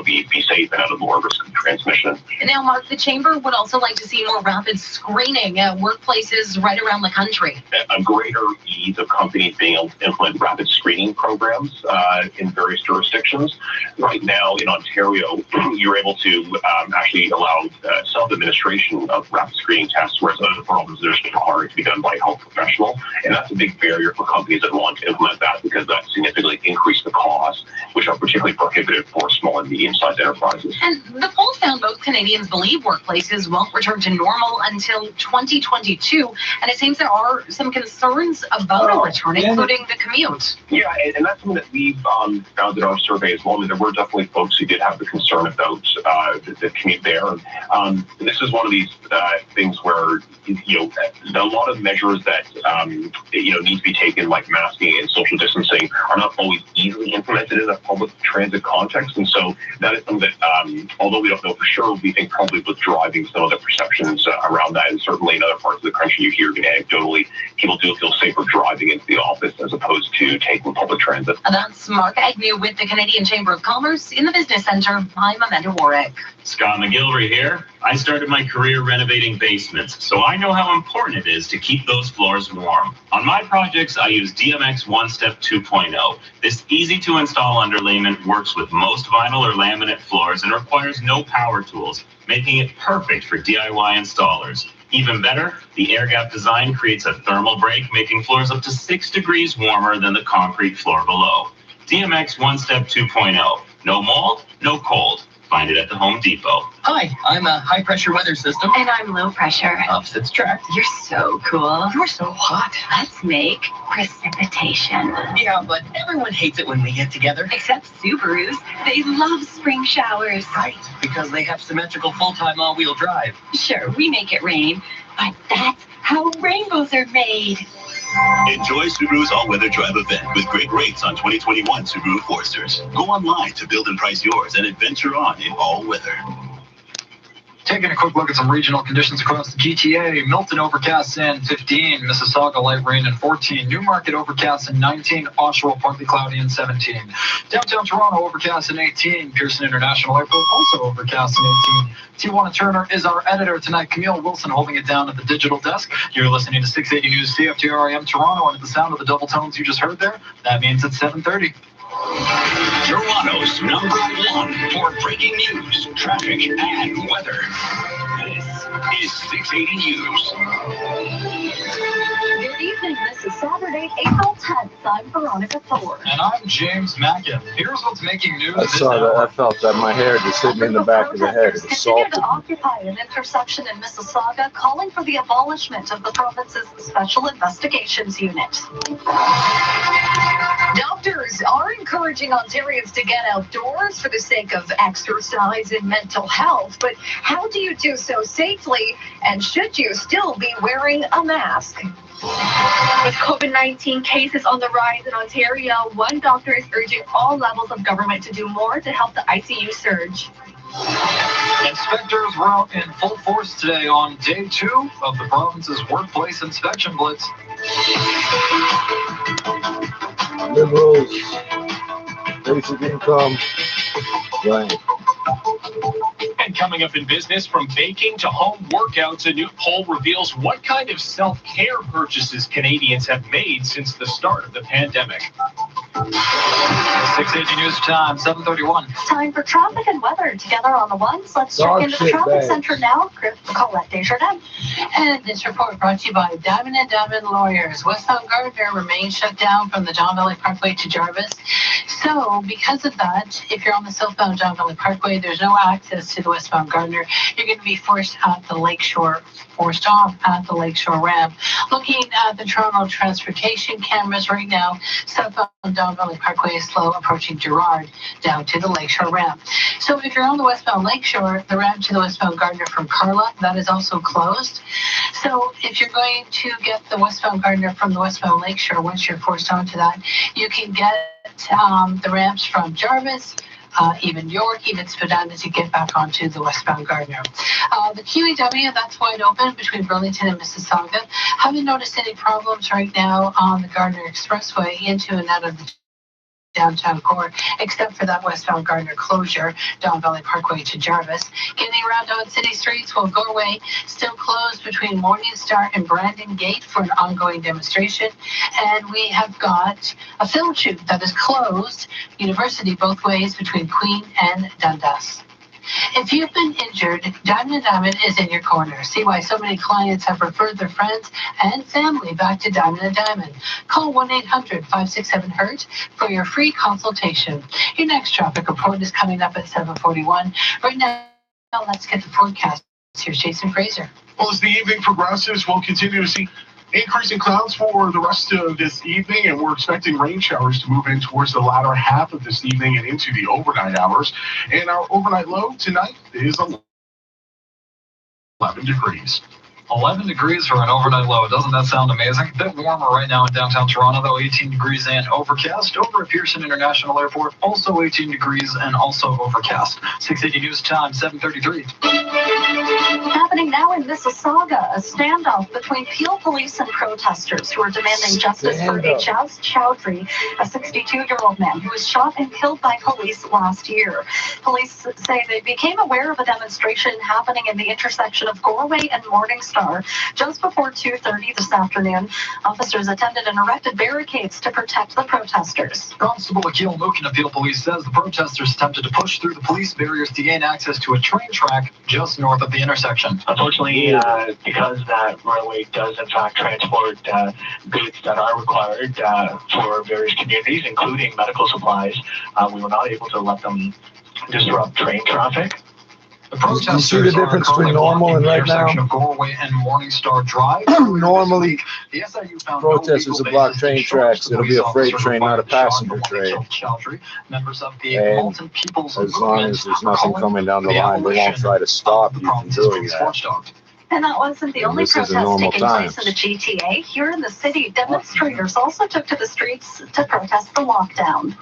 be safe and out of more risk of transmission. Now, Mark, the Chamber would also like to see more rapid screening at workplaces right around the country. A greater ease of companies being able to implement rapid screening programs in various jurisdictions. Right now in Ontario, you're able to actually allow self-administration of rapid screening tests, whereas other provinces are required to be done by a health professional. And that's a big barrier for companies that want to implement that because that significantly increases the costs, which are particularly prohibitive for small and medium-sized enterprises. And the poll found most Canadians believe workplaces won't return to normal until 2022. And it seems there are some concerns about a return, including the commute. Yeah, and that's something that we've found in our survey as well. I mean, there were definitely folks who did have the concern about the commute there. And this is one of these things where, a lot of measures that, need to be taken, like masking and social distancing, are not always easily implemented in a public transit context. And so that is something that, although we don't know for sure, we think probably was driving some of the perceptions around that. And certainly in other parts of the country, you hear anecdotally, people do feel safer driving into the office as opposed to taking public transit. And that's Mark Agnew with the Canadian Chamber of Commerce in the Business Centre. I'm Amanda Warwick. Scott McGilvery here. I started my career renovating basements, so I know how important it is to keep those floors warm. On my projects, I use DMX One Step 2.0. This easy-to-install underlayment works with most vinyl or laminate floors and requires no power tools, making it perfect for DIY installers. Even better, the air gap design creates a thermal break, making floors up to 6 degrees warmer than the concrete floor below. DMX One Step 2.0. No mold, no cold. Find it at the Home Depot. Hi, I'm a high-pressure weather system. And I'm low pressure. Opposites attract. You're so cool. You're so hot. Let's make precipitation. Yeah, but everyone hates it when we get together. Except Subarus. They love spring showers. Right, because they have symmetrical full-time all-wheel drive. Sure, we make it rain, but that's how rainbows are made. Enjoy Subaru's all-weather drive event with great rates on 2021 Subaru Foresters. Go online to build and price yours and adventure on in all weather. Taking a quick look at some regional conditions across the GTA. Milton overcast and 15. Mississauga light rain and 14. Newmarket overcast and 19. Oshawa partly cloudy and 17. Downtown Toronto overcast and 18. Pearson International Airport also overcast and 18. Tijuana Turner is our editor tonight. Camille Wilson holding it down at the digital desk. You're listening to 680 News CFTRIM Toronto, and at the sound of the double tones you just heard there, that means it's 7:30. Toronto's #1 for breaking news, traffic, and weather. This is 680 News. Good evening. This is Saturday, April 10th. I'm Veronica Thor. And I'm James Mackin. Here's what's making news. I saw that. I felt that my hair just hit me in the back of the head. It was Continue salty. to occupy an intersection in Mississauga, calling for the abolishment of the province's Special Investigations Unit. Doctors are encouraging Ontarians to get outdoors for the sake of exercise and mental health. But how do you do so safely? And should you still be wearing a mask? With COVID-19 cases on the rise in Ontario, one doctor is urging all levels of government to do more to help the ICU surge. Inspectors were out in full force today on day 2 of the province's workplace inspection blitz. Liberals, basic income, right. And coming up in business, from baking to home workouts, a new poll reveals what kind of self-care purchases Canadians have made since the start of the pandemic. 680 News Time, 7:31. Time for traffic and weather together on the ones. Let's check into the traffic center now. Colette Desjardins. And this report brought to you by Diamond & Diamond Lawyers. Westbound Gardner remains shut down from the Don Valley Parkway to Jarvis. So because of that, if you're on the southbound Don Valley Parkway, there's no access to the westbound Gardner. You're going to be forced off at the Lakeshore ramp. Looking at the Toronto transportation cameras right now, southbound Don Valley Parkway is slow approaching Gerrard down to the Lakeshore ramp. So if you're on the westbound Lakeshore, the ramp to the westbound Gardner from Carla, that is also closed. So if you're going to get the westbound Gardner from the westbound Lakeshore, once you're forced onto that, you can get the ramps from Jarvis, even York, even Spadina to get back onto the westbound Gardner. The QEW, that's wide open between Burlington and Mississauga. Haven't noticed any problems right now on the Gardner Expressway into and out of the downtown core, except for that westbound Gardner closure, Don Valley Parkway to Jarvis. Getting around on city streets, well, Goreway still closed between Morningstar and Brandon Gate for an ongoing demonstration. And we have got a film shoot that is closed, University both ways between Queen and Dundas. If you've been injured, Diamond & Diamond is in your corner. See why so many clients have referred their friends and family back to Diamond & Diamond. Call 1-800-567-HURT for your free consultation. Your next traffic report is coming up at 7:41. Right now, let's get the forecast. Here's Jason Fraser. Well, as the evening progresses, we'll continue to see increasing clouds for the rest of this evening, and we're expecting rain showers to move in towards the latter half of this evening and into the overnight hours. And our overnight low tonight is 11 degrees. 11 degrees for an overnight low. Doesn't that sound amazing? A bit warmer right now in downtown Toronto, though, 18 degrees and overcast. Over at Pearson International Airport, also 18 degrees and also overcast. 680 News Time, 7:33. Happening now in Mississauga, a standoff between Peel police and protesters who are demanding justice for Ijaz Chowdhury, a 62-year-old man who was shot and killed by police last year. Police say they became aware of a demonstration happening in the intersection of Goreway and Morningstar just before 2:30 this afternoon. Officers attended and erected barricades to protect the protesters. Constable Akil Mookin of Peel Police says the protesters attempted to push through the police barriers to gain access to a train track just north of the intersection. Unfortunately, because that railway does in fact transport goods that are required for various communities, including medical supplies, we were not able to let them disrupt train traffic. The protesters you see the difference between normal and right now? Of Goreway and Morningstar Drive. Normally, the SIU found protesters will block train tracks. It'll be a freight train, not a passenger train. Members of the And Malton People's as long as there's nothing coming down the line, they won't try to stop you from doing that. And that wasn't the only protest taking place in the GTA. Here in the city, demonstrators also took to the streets to protest the lockdown.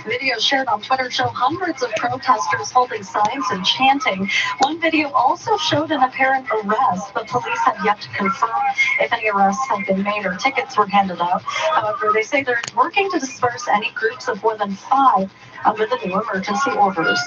Videos shared on Twitter show hundreds of protesters holding signs and chanting. One video also showed an apparent arrest, but police have yet to confirm if any arrests have been made or tickets were handed out. However, they say they're working to disperse any groups of more than 5 under the new emergency orders.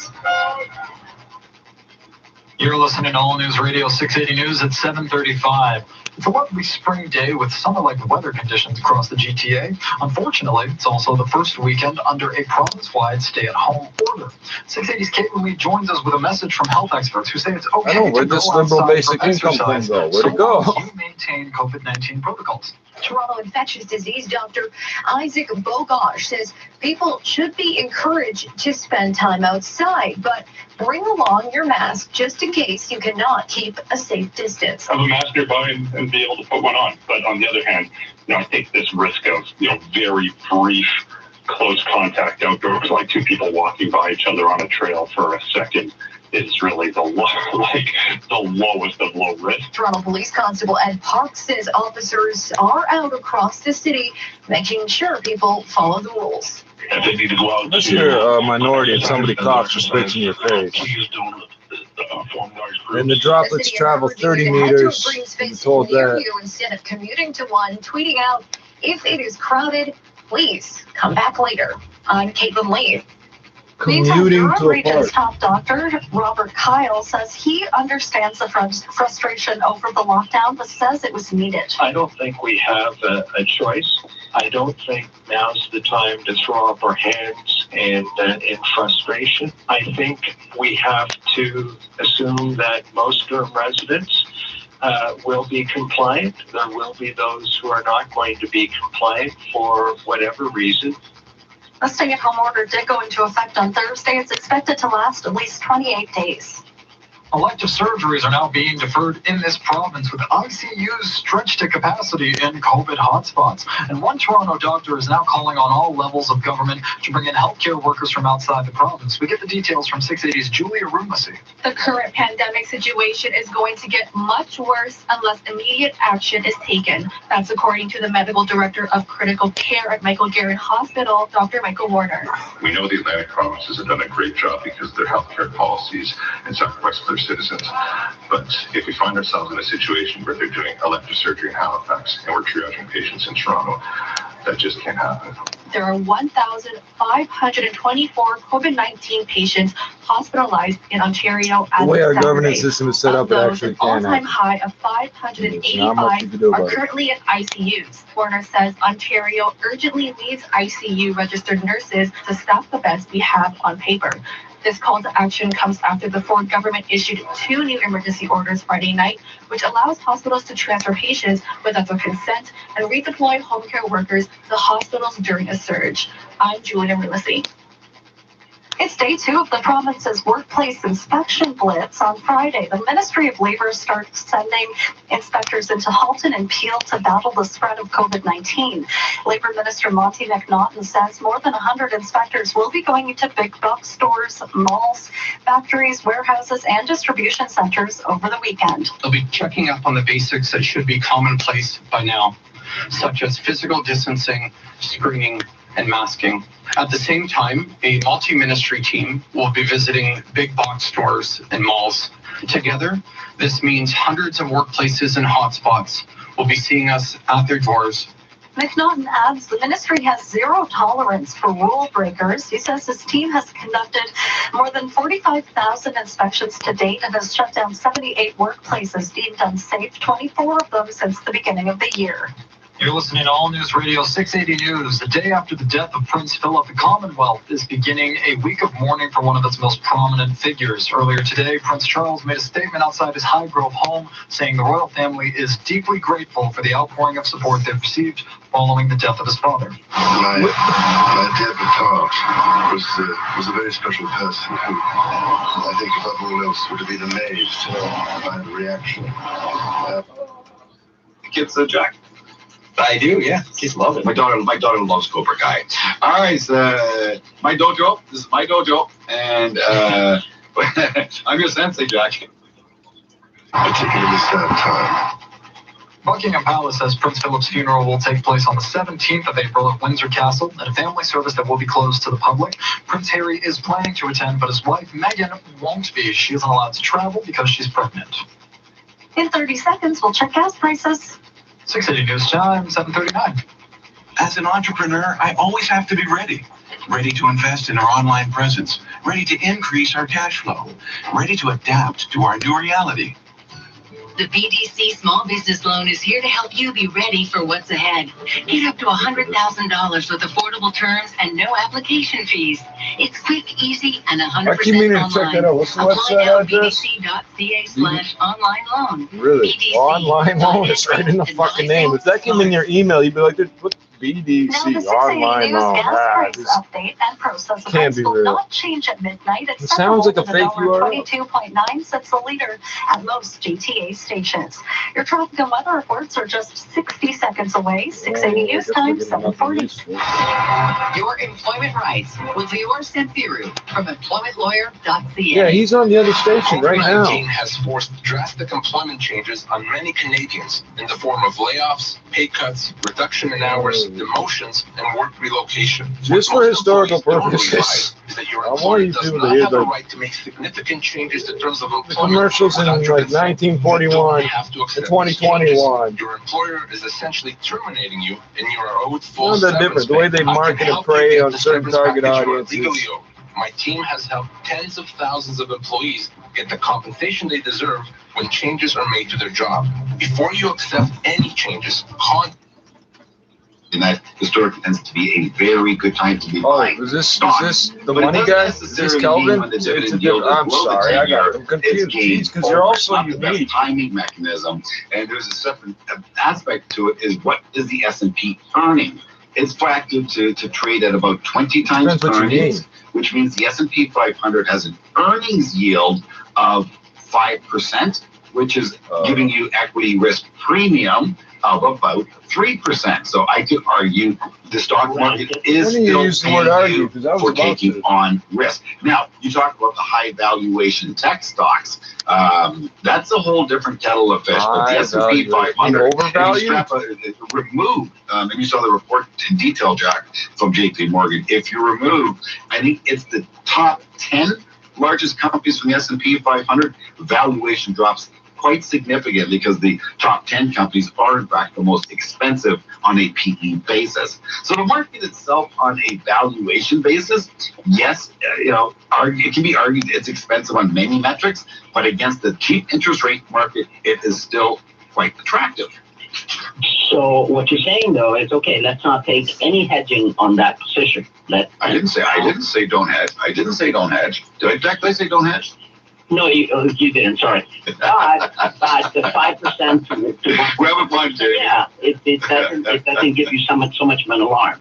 You're listening to All News Radio 680 News at 7:35. It's a lovely spring day with summer-like weather conditions across the GTA. Unfortunately, it's also the first weekend under a province-wide stay-at-home order. 680's Caitlin Lee joins us with a message from health experts who say it's okay to where'd go this liberal outside basic for income thing exercise, go? Where'd it go? so long as you maintain COVID-19 protocols. Toronto infectious disease doctor Isaac Bogosh says people should be encouraged to spend time outside, but bring along your mask just in case you cannot keep a safe distance. Have a mask nearby and be able to put one on. But on the other hand, I take this risk of, very brief, close contact outdoors, like 2 people walking by each other on a trail for a second. is really the lowest of low risk. Toronto Police Constable Ed Parks says officers are out across the city making sure people follow the rules. If they need to go out, unless you're a minority and somebody coughs or spits in your face. And the droplets travel 30 meters. I'm told that. Instead of commuting to one, tweeting out, if it is crowded, please come back later. I'm Caitlin Lee. Commuting to a Region's park. top doctor, Robert Kyle, says he understands the frustration over the lockdown, but says it was needed. I don't think we have a choice. I don't think now's the time to throw up our hands in frustration. I think we have to assume that most Durham residents will be compliant. There will be those who are not going to be compliant for whatever reason. The stay-at-home order did go into effect on Thursday. It's expected to last at least 28 days. Elective surgeries are now being deferred in this province with ICUs stretched to capacity in COVID hotspots. And one Toronto doctor is now calling on all levels of government to bring in healthcare workers from outside the province. We get the details from 680's Julia Rumasi. The current pandemic situation is going to get much worse unless immediate action is taken. That's according to the medical director of critical care at Michael Garrett Hospital, Dr. Michael Warner. We know the Atlantic provinces have done a great job because of their healthcare policies and sacrifice for their citizens. But if we find ourselves in a situation where they're doing elective surgery in Halifax and we're triaging patients in Toronto, that just can't happen. There are 1,524 COVID-19 patients hospitalized in Ontario as The way our of governance Saturday. system is set up, it Of actually those, an can all-time happen. high of There's not much you can 585 do are about it. currently in ICUs. Warner says Ontario urgently needs ICU registered nurses to staff the beds we have on paper. This call to action comes after the Ford government issued 2 new emergency orders Friday night, which allows hospitals to transfer patients without their consent and redeploy home care workers to hospitals during a surge. I'm Julia Rumasi. It's day 2 of the province's workplace inspection blitz. On Friday, the Ministry of Labour started sending inspectors into Halton and Peel to battle the spread of COVID-19. Labour Minister Monty McNaughton says more than 100 inspectors will be going into big box stores, malls, factories, warehouses, and distribution centers over the weekend. They'll be checking up on the basics that should be commonplace by now, such as physical distancing, screening, and masking. At the same time, a multi-ministry team will be visiting big box stores and malls. Together, this means hundreds of workplaces and hotspots will be seeing us at their doors. McNaughton adds the ministry has zero tolerance for rule breakers. He says his team has conducted more than 45,000 inspections to date and has shut down 78 workplaces deemed unsafe, 24 of them since the beginning of the year. You're listening to All News Radio 680 News. The day after the death of Prince Philip, the Commonwealth is beginning a week of mourning for one of its most prominent figures. Earlier today, Prince Charles made a statement outside his Highgrove home saying the royal family is deeply grateful for the outpouring of support they've received following the death of his father. My dear Charles was a very special person who, I think above all else, would have been amazed by the reaction. Kids, Jack? I do, yeah. Kids love it. My daughter loves Cobra Kai. All right, my dojo. This is my dojo, and I'm your sensei, Jack. Particularly sad time. Buckingham Palace says Prince Philip's funeral will take place on the 17th of April at Windsor Castle, at a family service that will be closed to the public. Prince Harry is planning to attend, but his wife Meghan won't be. She isn't allowed to travel because she's pregnant. In 30 seconds, we'll check gas prices. 680 News Time, 7:39. As an entrepreneur, I always have to be ready. Ready to invest in our online presence. Ready to increase our cash flow. Ready to adapt to our new reality. The BDC Small Business Loan is here to help you be ready for what's ahead. Get up to $100,000 with affordable terms and no application fees. It's quick, easy, and 100% I keep meaning to online. check that out. What's the Apply website now at address? bdc.ca/online loan. Really? BDC. Online loan? It's right in the fucking name. If that came in your email, you'd be like, BDC Now, the 680 online News now. gas Ah, price this update and process can't events be will real. not change at midnight. It sounds like a fake URL. $22.9 a liter at most GTA stations. Your traffic and weather reports are just 60 seconds away. 680 News Time, 7:40. Your employment rights with Lior Sanfiru from employmentlawyer.ca. Yeah, he's on the other station right now. COVID-19 has forced drastic employment changes on many Canadians in the form of layoffs, pay cuts, reduction in hours, demotions, and work relocation. Just for historical purposes. I want you does people to not hear have a the right to make significant changes to terms of employment commercials in like 1941 and 2021. Your employer is essentially terminating you, and you are owed full Not that severance different. The way pay. they I can market and help you prey get on the certain severance target package you are audiences. legally owed. My team has helped tens of thousands of employees get the compensation they deserve when changes are made to their job. Before you accept any changes, and that historically tends to be a very good time to be buying. Is this the But it money doesn't guy? Is this necessarily Kelvin? mean when the dividend yield is I'm below the sorry, I 10-year, got them confused. it's Because you're also not the best unique. timing mechanism, and there's a separate aspect to it. Is what is the S&P earning? It's factored to trade at about 20 times Depends what you earnings, mean. which means the S&P 500 has an earnings yield of 5%, which is giving you equity risk premium of about 3%. So I could argue the stock market is still paying you for taking on risk. Now, you talk about the high valuation tech stocks. That's a whole different kettle of fish. But the S&P 500, remove, and you saw the report in detail, Jack, from JP Morgan. If you remove, I think it's the top 10 largest companies from the S&P 500, valuation drops quite significantly because the top 10 companies are in fact the most expensive on a PE basis. So the market itself on a valuation basis, yes, it can be argued it's expensive on many metrics, but against the cheap interest rate market, it is still quite attractive. So what you're saying though is, okay, let's not take any hedging on that position. I didn't say don't hedge. I didn't say don't hedge. Did I say don't hedge? No, you didn't. Sorry. But the 5% to yeah, it doesn't give you so much of an alarm.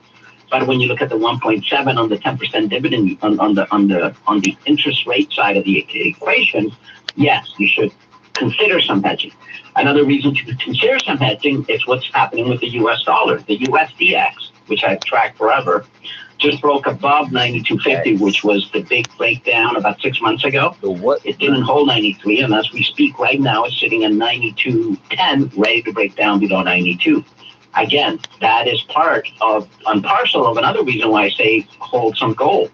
But when you look at the 1.7 on the 10% dividend on the interest rate side of the equation, yes, you should consider some hedging. Another reason to consider some hedging is what's happening with the U.S. dollar. The USDX, which I've tracked forever, just broke above 92.50, which was the big breakdown about 6 months ago. It didn't hold 93, and as we speak right now, it's sitting at 92.10, ready to break down below 92. Again, that is parcel of another reason why I say hold some gold,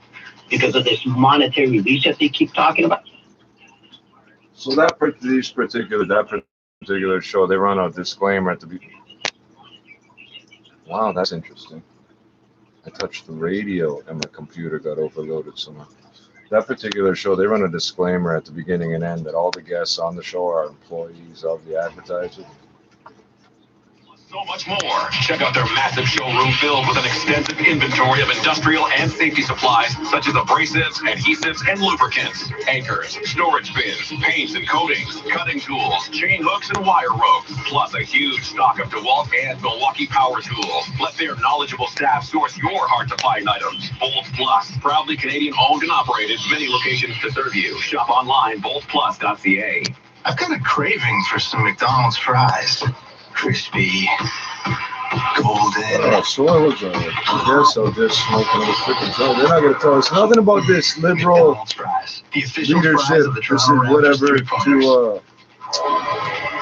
because of this monetary reset they keep talking about. So that particular show, they run a disclaimer at the beginning. Wow, that's interesting. I touched the radio and my computer got overloaded somehow. That particular show, they run a disclaimer at the beginning and end that all the guests on the show are employees of the advertiser. So much more. Check out their massive showroom filled with an extensive inventory of industrial and safety supplies such as abrasives, adhesives, and lubricants, anchors, storage bins, paints and coatings, cutting tools, chain hooks, and wire ropes, plus a huge stock of DeWalt and Milwaukee power tools. Let their knowledgeable staff source your hard-to-find items. Bolt Plus, proudly Canadian-owned and operated, many locations to serve you. Shop online, boltplus.ca. I've got a craving for some McDonald's fries. Crispy, golden. So I was, I guess I'll just smoke another freaking joint. They're not going to tell us nothing about this liberal leadership. This is whatever to,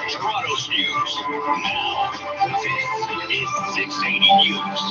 Toronto's news. Now, this is 680 News.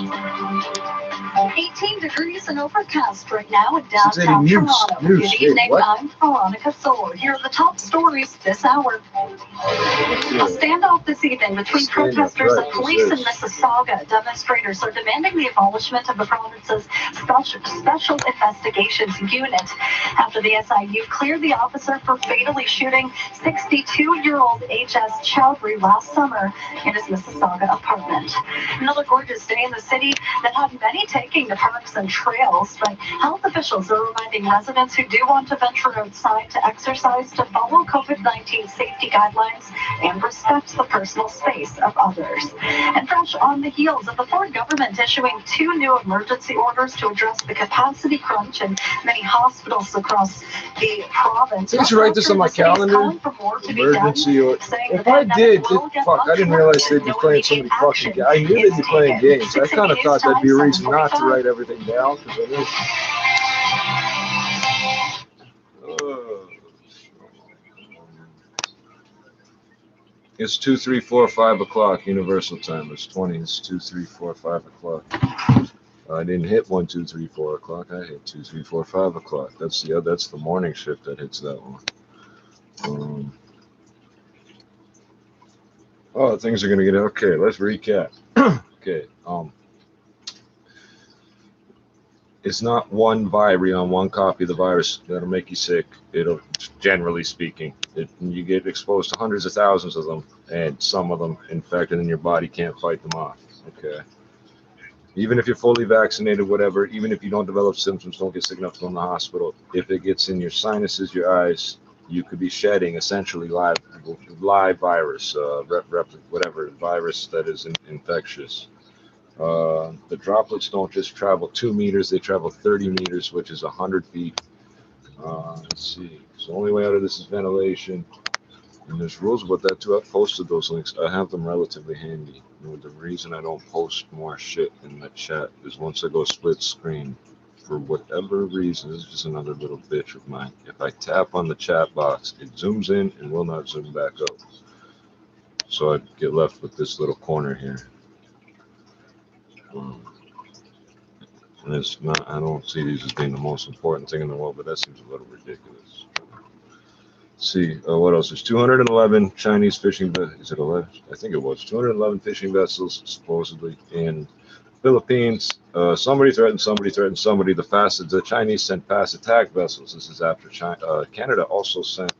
18 degrees and overcast right now in downtown Toronto. Good evening, I'm Veronica Solar. Here are the top stories this hour. A standoff this evening between protesters and police in Mississauga. Demonstrators are demanding the abolishment of the province's Special Investigations Unit after the SIU cleared the officer for fatally shooting 62-year-old H.S. Chowdhury last summer in his Mississauga apartment. Another gorgeous day in the city that had many taking to parks and trails, but health officials are reminding residents who do want to venture outside to exercise to follow COVID-19 safety guidelines and respect the personal space of others. And fresh on the heels of the Ford government issuing 2 new emergency orders to address the capacity crunch in many hospitals across the province. I should write this on my calendar. Emergency or if I did, fuck, I didn't realize they'd be playing so many fucking games. I knew they'd be playing games. I kind of thought that'd be a reason not to write everything down because I knew. It's 2, 3, 4, 5 o'clock Universal Time. It's 20. It's 2, 3, 4, 5 o'clock. I didn't hit 1, 2, 3, 4 o'clock. I hit 2, 3, 4, 5 o'clock. That's the morning shift that hits that one. Oh, things are gonna get okay. Let's recap. Okay. It's not one virion, one copy of the virus that'll make you sick. It'll, generally speaking, you get exposed to hundreds of thousands of them, and some of them infected, and your body can't fight them off. Okay. Even if you're fully vaccinated, whatever, even if you don't develop symptoms, don't get sick enough to go in the hospital, if it gets in your sinuses, your eyes, you could be shedding essentially live virus, whatever virus that is infectious. The droplets don't just travel 2 meters, they travel 30 meters, which is 100 feet. Let's see. So the only way out of this is ventilation. And there's rules about that too. I've posted those links. I have them relatively handy. The reason I don't post more shit in the chat is once I go split screen, for whatever reason, this is just another little bitch of mine. If I tap on the chat box, it zooms in and will not zoom back out. So I get left with this little corner here. And it's not, I don't see these as being the most important thing in the world, but that seems a little ridiculous. Let's see, what else? There's 211 Chinese fishing vessels. Is it 11? I think it was 211 fishing vessels supposedly in Philippines. Somebody threatened somebody. The Chinese sent fast attack vessels. This is after China. Canada also sent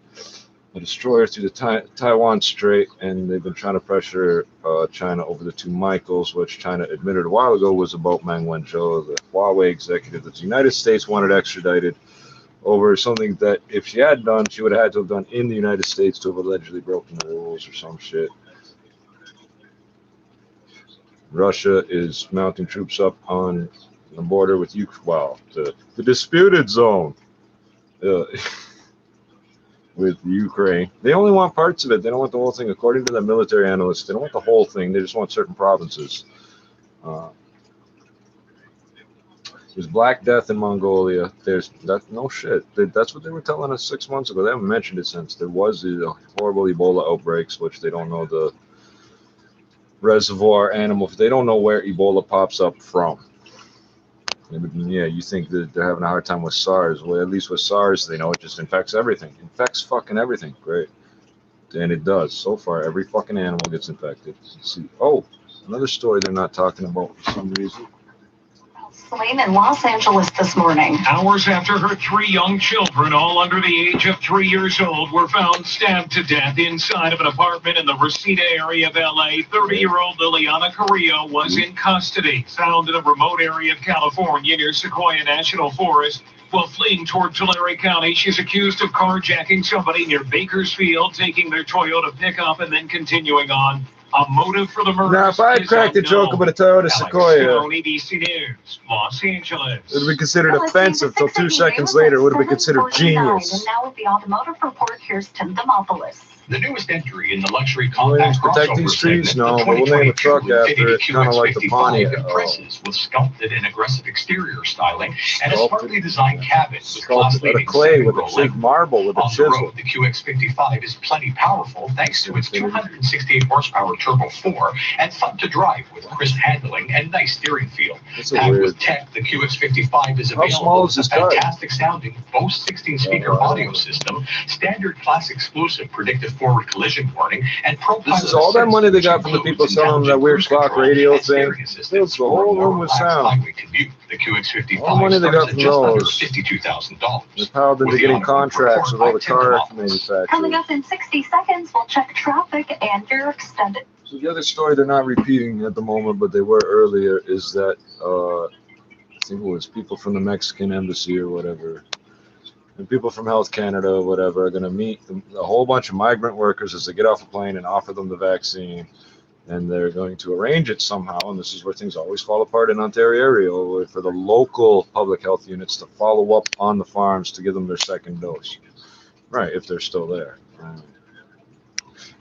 a destroyer through the Taiwan Strait, and they've been trying to pressure China over the 2 Michaels, which China admitted a while ago was about Meng Wanzhou, the Huawei executive that the United States wanted extradited over something that if she had done, she would have had to have done in the United States to have allegedly broken the rules or some shit. Russia is mounting troops up on the border with Ukraine. Wow, the disputed zone. With Ukraine. They only want parts of it. They don't want the whole thing. According to the military analysts, they don't want the whole thing. They just want certain provinces. There's Black Death in Mongolia. No shit. That's what they were telling us 6 months ago. They haven't mentioned it since. There was the horrible Ebola outbreaks, which they don't know the reservoir animal. They don't know where Ebola pops up from. Yeah, you think that they're having a hard time with SARS. Well, at least with SARS, they know it just infects everything. Infects fucking everything. Great. And it does. So far, every fucking animal gets infected. Let's see. Oh, another story they're not talking about for some reason. Slain in Los Angeles this morning. Hours after her 3 young children, all under the age of 3 years old, were found stabbed to death inside of an apartment in the Reseda area of LA, 30-year-old Liliana Carrillo was in custody, found in a remote area of California near Sequoia National Forest. While fleeing toward Tulare County, she's accused of carjacking somebody near Bakersfield, taking their Toyota pickup and then continuing on. A motive for the murder. Now, if I had cracked a joke about a Toyota Sequoia, ABC News, Los Angeles. It would have been considered offensive till 2 seconds later. It would have been considered genius. And now with the automotive report, here's Tim Demopoulos. The newest entry in the luxury compact protect these trees? No, but we'll name a truck after it, kind of like the Pontiac. Impresses with sculpted and aggressive exterior styling and a smartly designed cabin with class-leading clay with a big marble with a chisel. The QX55 is plenty powerful thanks to its 268 horsepower Turbo 4 and fun to drive with crisp handling and nice steering feel. Packed with tech, the QX55 is available with a fantastic sounding Bose 16-speaker audio system, standard class exclusive predictive forward collision warning, and This is all that money they got from the people selling them that weird clock radio thing. Fills the whole room with sound. The QX55 all the money they got from those. $52,000. They're powered into getting contracts with all the car manufacturers. Coming up in 60 seconds, we'll check traffic and your extended. So the other story they're not repeating at the moment, but they were earlier, is that I think it was people from the Mexican embassy or whatever, and people from Health Canada or whatever are going to meet a whole bunch of migrant workers as they get off a plane and offer them the vaccine. And they're going to arrange it somehow, and this is where things always fall apart in Ontario, for the local public health units to follow up on the farms to give them their second dose. Right, if they're still there.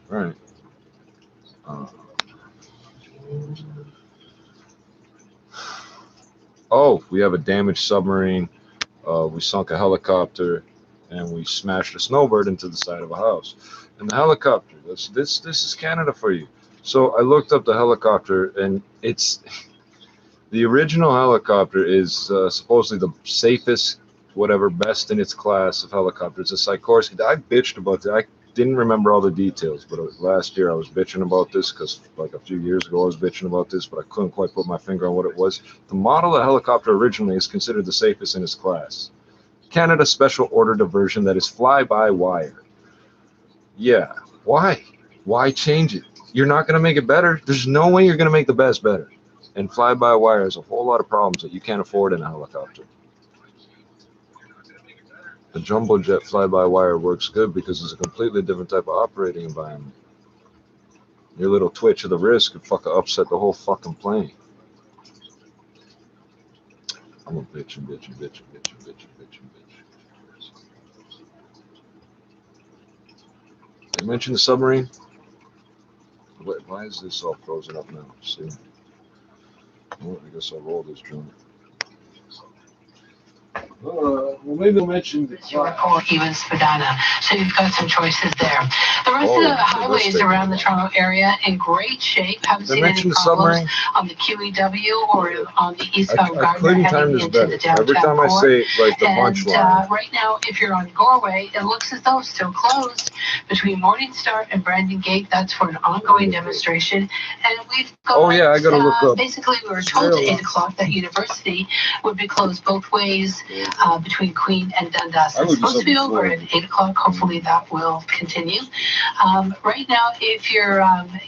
Right. Oh, we have a damaged submarine. We sunk a helicopter, and we smashed a snowbird into the side of a house. And the helicopter, this is Canada for you. So I looked up the helicopter, and it's the original helicopter is supposedly the safest, whatever, best in its class of helicopters. It's a Sikorsky. I bitched about that. I didn't remember all the details, but last year I was bitching about this because like a few years ago I was bitching about this, but I couldn't quite put my finger on what it was. The model of the helicopter originally is considered the safest in its class. Canada Special Ordered a version that is fly-by-wire. Yeah, why? Why change it? You're not going to make it better. There's no way you're going to make the best better. And fly-by-wire has a whole lot of problems that you can't afford in a helicopter. The jumbo jet fly-by-wire works good because it's a completely different type of operating environment. Your little twitch of the wrist could fucking upset the whole fucking plane. I'm a bitch and bitch and bitch and bitch and bitch and bitch and bitch. Did I mention the submarine? Why is this all frozen up now? See? Well, I guess I'll roll this joint. Well, maybe I'll mention the or even Spadina. So you've got some choices there. The rest of the highways around the Toronto area in great shape. Haven't seen any problems on the QEW or on the eastbound Gardner heading into the downtown every time core. I say like the punchline. Right now, if you're on Goreway, it looks as though it's still closed between Morningstar and Brandon Gate. That's for an ongoing demonstration. And we've got, I gotta look up. Basically, we were told at 8 o'clock that University would be closed both ways between Queen and Dundas. It's supposed to be over at 8 o'clock. Hopefully that will continue. Right now, if you're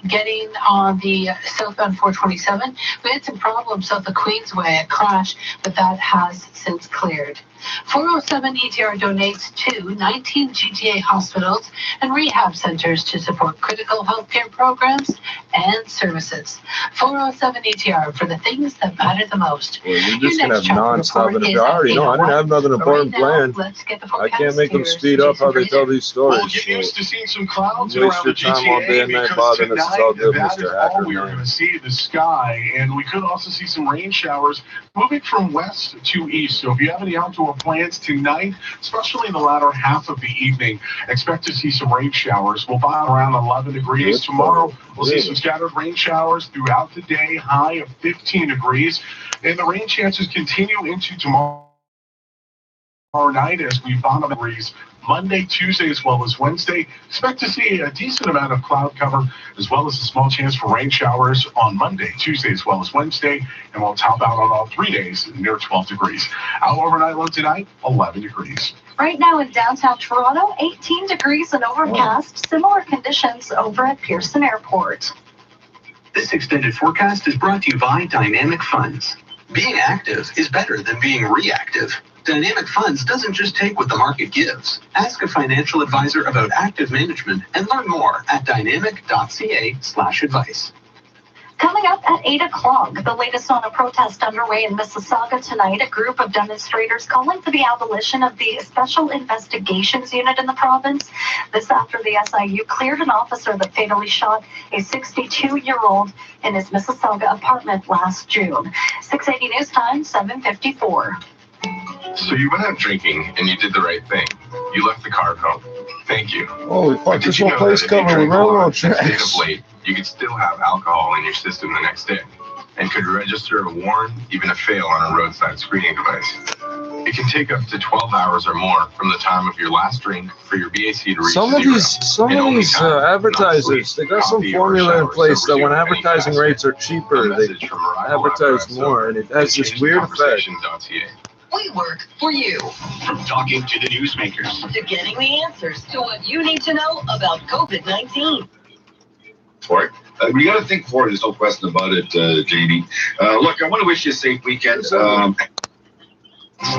getting on the southbound 427, we had some problems south of Queensway, a crash, but that has since cleared. 407 ETR donates to 19 GTA hospitals and rehab centers to support critical healthcare programs and services. 407 ETR for the things that matter the most. Well, you're just going to have non-stop in the already. No, I didn't have nothing important planned. I can't make them speed up how they tell these stories. We'll get used to seeing some clouds around the GTA because tonight that is all we are going to see, the sky. And we could also see some rain showers moving from west to east. So if you have any outdoor plans tonight, especially in the latter half of the evening, expect to see some rain showers. We'll find around 11 degrees. Tomorrow, we'll see some scattered rain showers throughout the day, high of 15 degrees. And the rain chances continue into tomorrow night as we find degrees Monday, Tuesday, as well as Wednesday. Expect to see a decent amount of cloud cover, as well as a small chance for rain showers on Monday, Tuesday, as well as Wednesday, and we'll top out on all 3 days near 12 degrees. Our overnight low tonight, 11 degrees. Right now in downtown Toronto, 18 degrees and overcast. Similar conditions over at Pearson Airport. This extended forecast is brought to you by Dynamic Funds. Being active is better than being reactive. Dynamic Funds doesn't just take what the market gives. Ask a financial advisor about active management and learn more at dynamic.ca/advice. Coming up at 8 o'clock, the latest on a protest underway in Mississauga tonight. A group of demonstrators calling for the abolition of the Special Investigations Unit in the province. This after the SIU cleared an officer that fatally shot a 62-year-old in his Mississauga apartment last June. 680 News Time, 7:54. So you went out drinking and you did the right thing. You left the car home. Thank you. Holy fuck, this whole place covered with railroad tracks. Late, you could still have alcohol in your system the next day and could register a warn, even a fail on a roadside screening device. It can take up to 12 hours or more from the time of your last drink for your BAC to reach some of these advertisers, they got some formula in place that when advertising rates are cheaper, they advertise more, and it has this weird effect. We work for you. From talking to the newsmakers to getting the answers to what you need to know about COVID-19. For it, We got to think forward. There's no question about it, JD. Look, I want to wish you a safe weekend.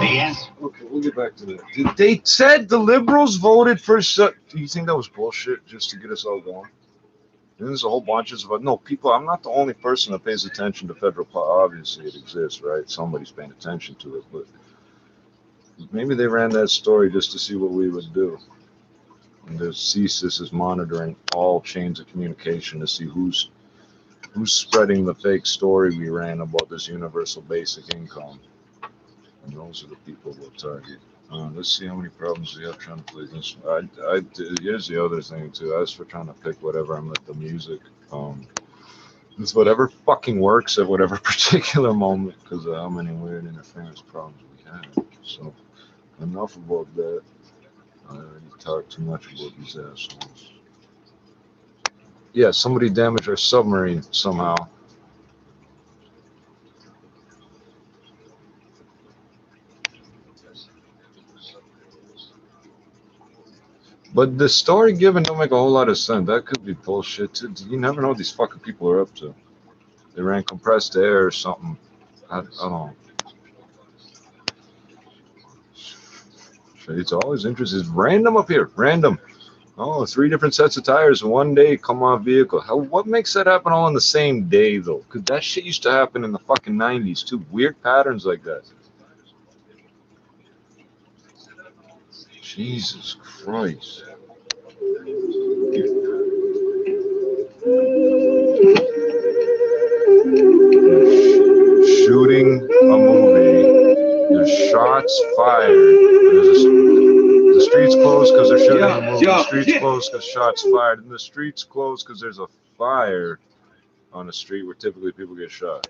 Yes. Okay, we'll get back to that. They said the liberals voted for. Do you think that was bullshit just to get us all going? There's a whole bunch of stuff. No, people. I'm not the only person that pays attention to federal policy. Obviously, it exists, right? Somebody's paying attention to it, but maybe they ran that story just to see what we would do. And the CSIS is monitoring all chains of communication to see who's spreading the fake story we ran about this universal basic income. And those are the people we'll target. Let's see how many problems we have trying to play this. Here's the other thing too. As for trying to pick whatever, I'm at the music. It's whatever fucking works at whatever particular moment because of how many weird interference problems we have. So enough about that. I already talked too much about these assholes. Yeah, somebody damaged our submarine somehow. But the story given don't make a whole lot of sense. That could be bullshit too. You never know what these fucking people are up to. They ran compressed air or something. I don't know. It's always interesting. It's random up here. Random. Oh, 3 different sets of tires in one day come off vehicle. What makes that happen all on the same day though? Because that shit used to happen in the fucking 90s too. Weird patterns like that. Jesus Christ. Shooting a movie. There's shots fired. The streets closed because they're shooting a movie. The streets closed because shots fired. And the streets closed because there's a fire on a street where typically people get shot.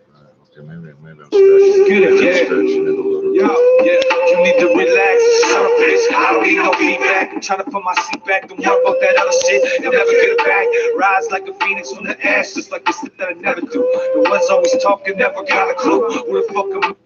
Okay, maybe I'm stretching it a little. You need to relax. Shut up, bitch. I don't need no feedback. I'm trying to put my seat back. Don't worry about that other shit. You'll never get it back. Rise like a phoenix from the ashes, like this that I never do. The ones always talking never got a clue. Who the fuck am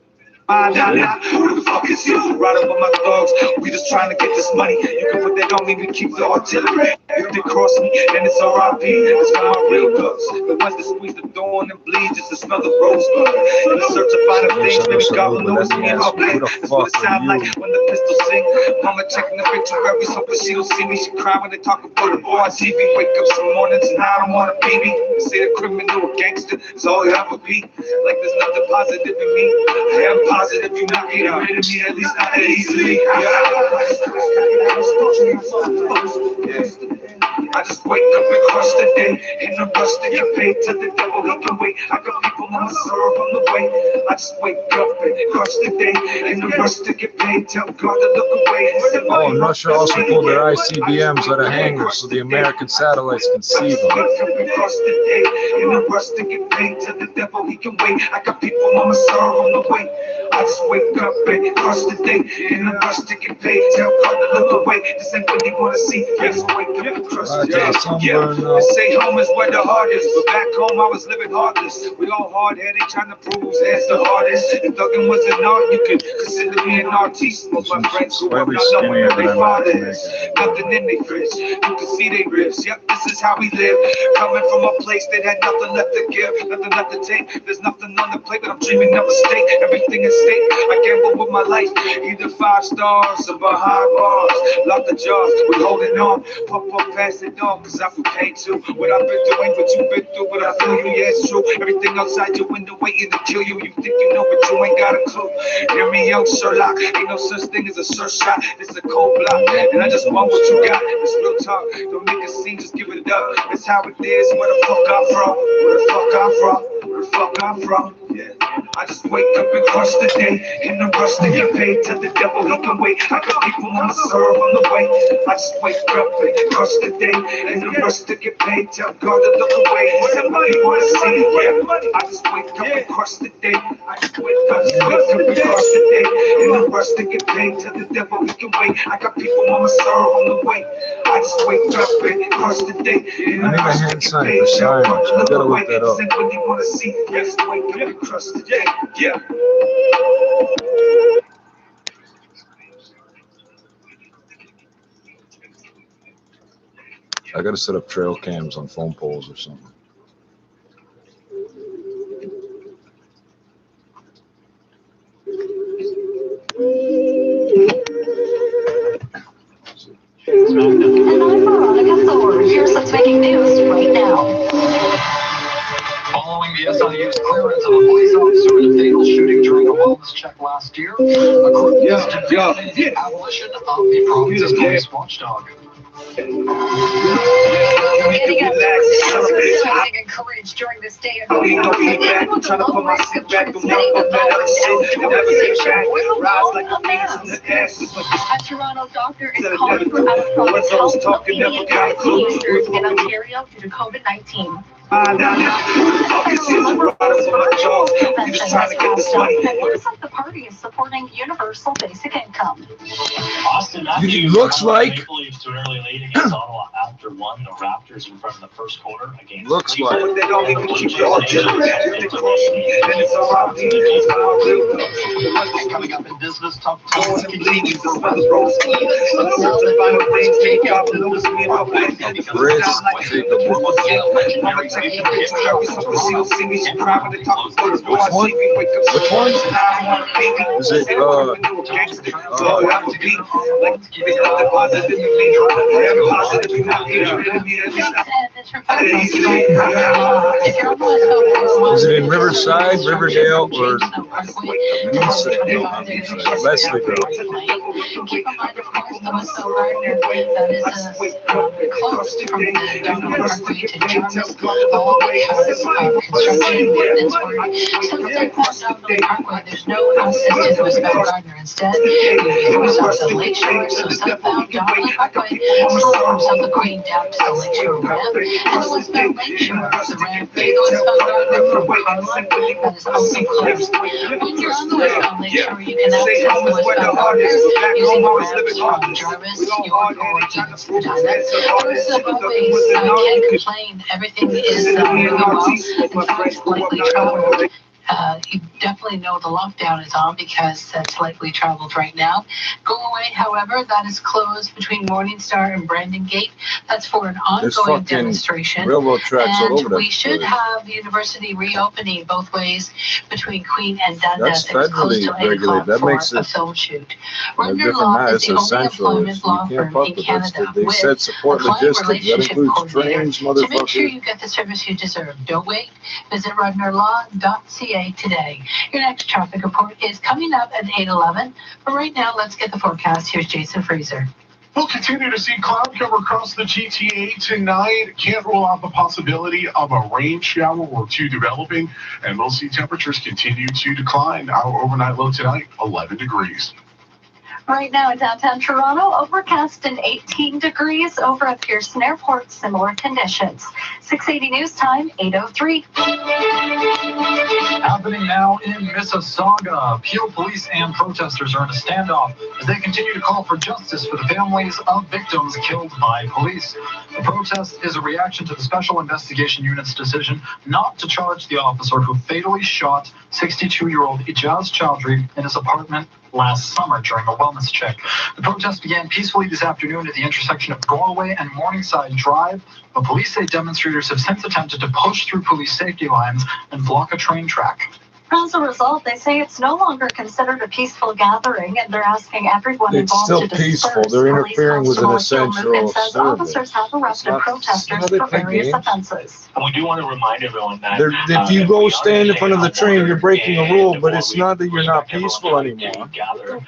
who the fuck is you? Riding with my thugs, we just trying to get this money. You can put that on me, we keep the artillery. If they cross me, then it's R.I.P. It's for my real thugs. The ones that squeeze the thorn and bleed just to smell the rosebud. In the search of finding things, maybe God will know it's me and her blade. That's what it sound like when the pistols sing. Mama checking the obituary, so but she don't see me. She cry when they talk about the boy on TV. Wake up some mornings and I don't wanna be me. They say the criminal or gangster is all you ever be. Like there's nothing positive in me. I am positive you're not getting rid of me, at least not that easily. I just wake up and crush the day. In the rush to get paid to the devil he can wait. I got people on my serve on the way. I just wake up and crush the day. In the rush to get paid, tell God to look away. Oh, and Russia also pulled their ICBMs out of hangars so the American satellites can see them. In the rush to get paid to the devil he can wait. I got people on my serve on the way. I just wake up and crush the day. In the rush to get paid, tell God to look away. This ain't what you wanna see. I just wake up and crush the day. They say home is where the heart is, but back home I was living heartless. We all hard-headed, trying to prove whose head's the hardest. If thugging was an art, you could consider me an artiste. Most of my friends who up not knowing where their father is. Nothing in their fridge, you can see they ribs. Yep, this is how we live. Coming from a place that had nothing left to give, nothing left to take. There's nothing on the plate, but I'm dreaming of a state. Everything is stake. I gamble with my life, either 5 stars or behind bars. Lock the jaws, we holding on. Pop up, pass it on, cause I feel pain too. What I've been through ain't what you've been through, but I feel you, yeah, it's true. Everything outside your window waiting to kill you. You think you know, but you ain't got a clue. Hear me, young Sherlock. Ain't no such thing as a sure shot. It's a cold block, and I just want what you got. It's real talk. Don't make a scene, just give it up. It's how it is. Where the fuck I'm from? Where the fuck I'm from? Where the fuck I'm from? Yeah. I just wake up and crush the day. In the rush to get paid, tell the devil he can wait. I got people on the serve on the way. I just wake up and crush the day. In the rush to get paid, tell God to look away. Somebody wanna see it, yeah. I just wake up and crush the day. I just wake up and crush the day. In the rush to get paid, tell the devil he can wait. I got people on the serve on the way. I just wake up and crush the day. In the rush to get paid, tell God to look away. Somebody wanna see it, yeah. Just wake up and crush the day. Yeah. I gotta set up trail cams on phone poles or something. And I'm Veronica Thor. Here's what's making news right now. Following the SIU's clearance of a police officer in a fatal shooting during a wellness check last year, a group is demanding the abolition of the province's police watchdog. Getting up encouraged during this day of the A Toronto doctor is calling for out-of-pocket help of immediate users in Ontario due to COVID-19. The party is supporting universal basic income. Austin, it looks like. Maple Leafs too early late against Ottawa after one. The Raptors in front of the first quarter against. Looks like. Coming up in business, tough times continue for Which one? Is it is it in Riverside, Riverdale, or Leslieville? Keep in mind, of course, the Westfield Gardner, that is closed from the Donald Parkway to Jarvis, all because of construction inventory. So like that Donald Parkway, there's no access to the Westbound Gardner. Instead, you go south to the Lakeshore, so southbound Donald Parkway forms of the Queen down to the Lakeshore ramp, and the Westbound Lakeshore, the ramp to the Westbound Gardner from Harlan, that is also closed. When you're on the Westbound Lakeshore, you can access the Westbound Gardner using the ramps from Jarvis, York, or even Spadina. Tourists of Broadways can't complain. Everything is really well. In fact, lightly traveled. You definitely know the lockdown is on because it's lightly traveled right now. Galway, however, that is closed between Morningstar and Brandon Gate. That's for an ongoing demonstration. Railroad tracks all over And we should have University reopening both ways between Queen and Dundas. That's It was closed till 8 o'clock that for makes a it film shoot. a Render different Law matter. is It's the only essential. employment You law can't firm fuck in with this. Canada They with said support a client logistics. That relationship includes coordinator. trains, To make sure motherfucker. you get the service you deserve, don't wait. Visit rudnerlaw.ca today. Your next traffic report is coming up at 8:11. But right now, let's get the forecast. Here's Jason Fraser. We'll continue to see cloud cover across the GTA tonight. Can't rule out the possibility of a rain shower or two developing, and we'll see temperatures continue to decline. Our overnight low tonight, 11 degrees. Right now in downtown Toronto, overcast and 18 degrees. Over at Pearson Airport, similar conditions. 680 news time, 8:03. Happening now in Mississauga. Peel police and protesters are in a standoff as they continue to call for justice for the families of victims killed by police. The protest is a reaction to the Special Investigation Unit's decision not to charge the officer who fatally shot 62-year-old Ijaz Chowdhury in his apartment last summer during a wellness check. The protest began peacefully this afternoon at the intersection of Galway and Morningside Drive, but police say demonstrators have since attempted to push through police safety lines and block a train track. As a result, they say it's no longer considered a peaceful gathering, and they're asking everyone It's involved still to disperse. peaceful. They're interfering with an Police Constable essential Gil Lucan says service. officers have arrested It's not protesters how they for play various games. offenses. And we do want to remind everyone that If you go stand in front of the train, you're breaking a rule, but it's we not that you're not respect peaceful everyone's right anymore. to gather,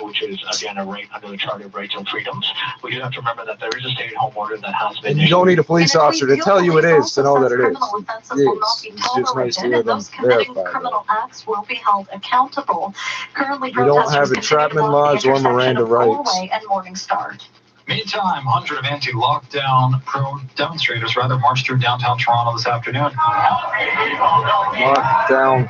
which is again a right under the Charter of Rights and Freedoms. We do have to remember that there is a stay-at-home order that has been. And you don't need a police officer to tell you it is to know that it is. Criminal offenses will not be It's just nice to tolerated, hear and them those committing verify criminal acts will be held accountable. Currently, We don't protesters have continue to entrapment block the laws or intersection Miranda of rights. Galway and Morningstar. Meantime, hundreds of anti-lockdown demonstrators marched through downtown Toronto this afternoon. Lockdown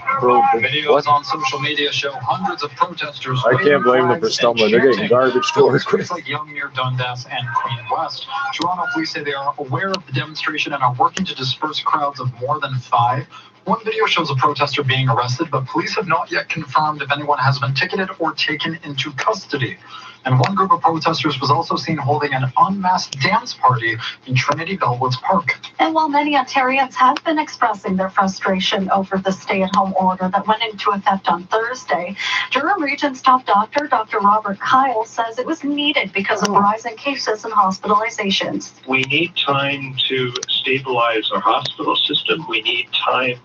Videos on social media show hundreds of protesters. I can't blame them for stumbling. They're getting garbage towards Streets like Yonge near Dundas and Queen West. Toronto police say they are aware of the demonstration and are working to disperse crowds of more than 5. One video shows a protester being arrested, but police have not yet confirmed if anyone has been ticketed or taken into custody. And one group of protesters was also seen holding an unmasked dance party in Trinity Bellwoods Park. And while many Ontarians have been expressing their frustration over the stay-at-home order that went into effect on Thursday, Durham Region's top doctor, Dr. Robert Kyle, says it was needed because of rising cases and hospitalizations. We need time to stabilize our hospital system. We need time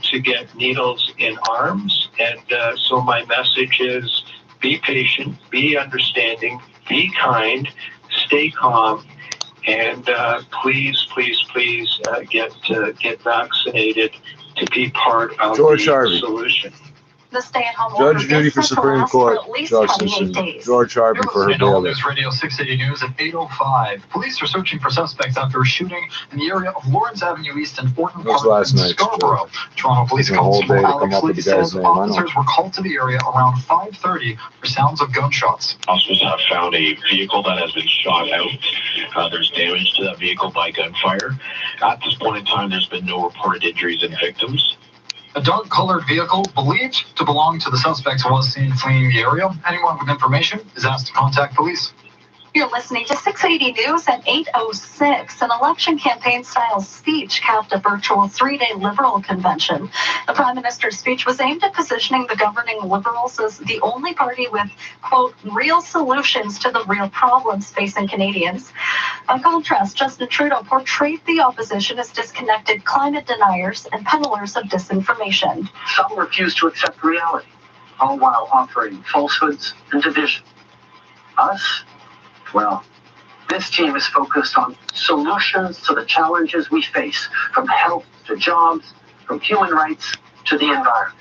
to get needles in arms. And so my message is be patient, be understanding, be kind, stay calm, and please get vaccinated to be part of the solution. The stay-at-home order Judge Judy for Supreme Court Justice George Harvey for her bail. News Radio 680 News at 8:05. Police are searching for suspects after a shooting in the area of Lawrence Avenue East and Orton Park in Scarborough. Toronto Police Constable Alex Lee says officers were called to the area around 5:30 for sounds of gunshots. Officers have found a vehicle that has been shot out. There's damage to that vehicle by gunfire. At this point in time, there's been no reported injuries and victims. A dark-colored vehicle believed to belong to the suspects was seen fleeing the area. Anyone with information is asked to contact police. You're listening to 680 News at 8:06. An election campaign-style speech capped a virtual 3-day Liberal convention. The Prime Minister's speech was aimed at positioning the governing Liberals as the only party with, quote, real solutions to the real problems facing Canadians. By contrast, Justin Trudeau portrayed the opposition as disconnected climate deniers and peddlers of disinformation. Some refuse to accept reality, all while offering falsehoods and division. Us? Well, this team is focused on solutions to the challenges we face, from health to jobs, from human rights to the environment.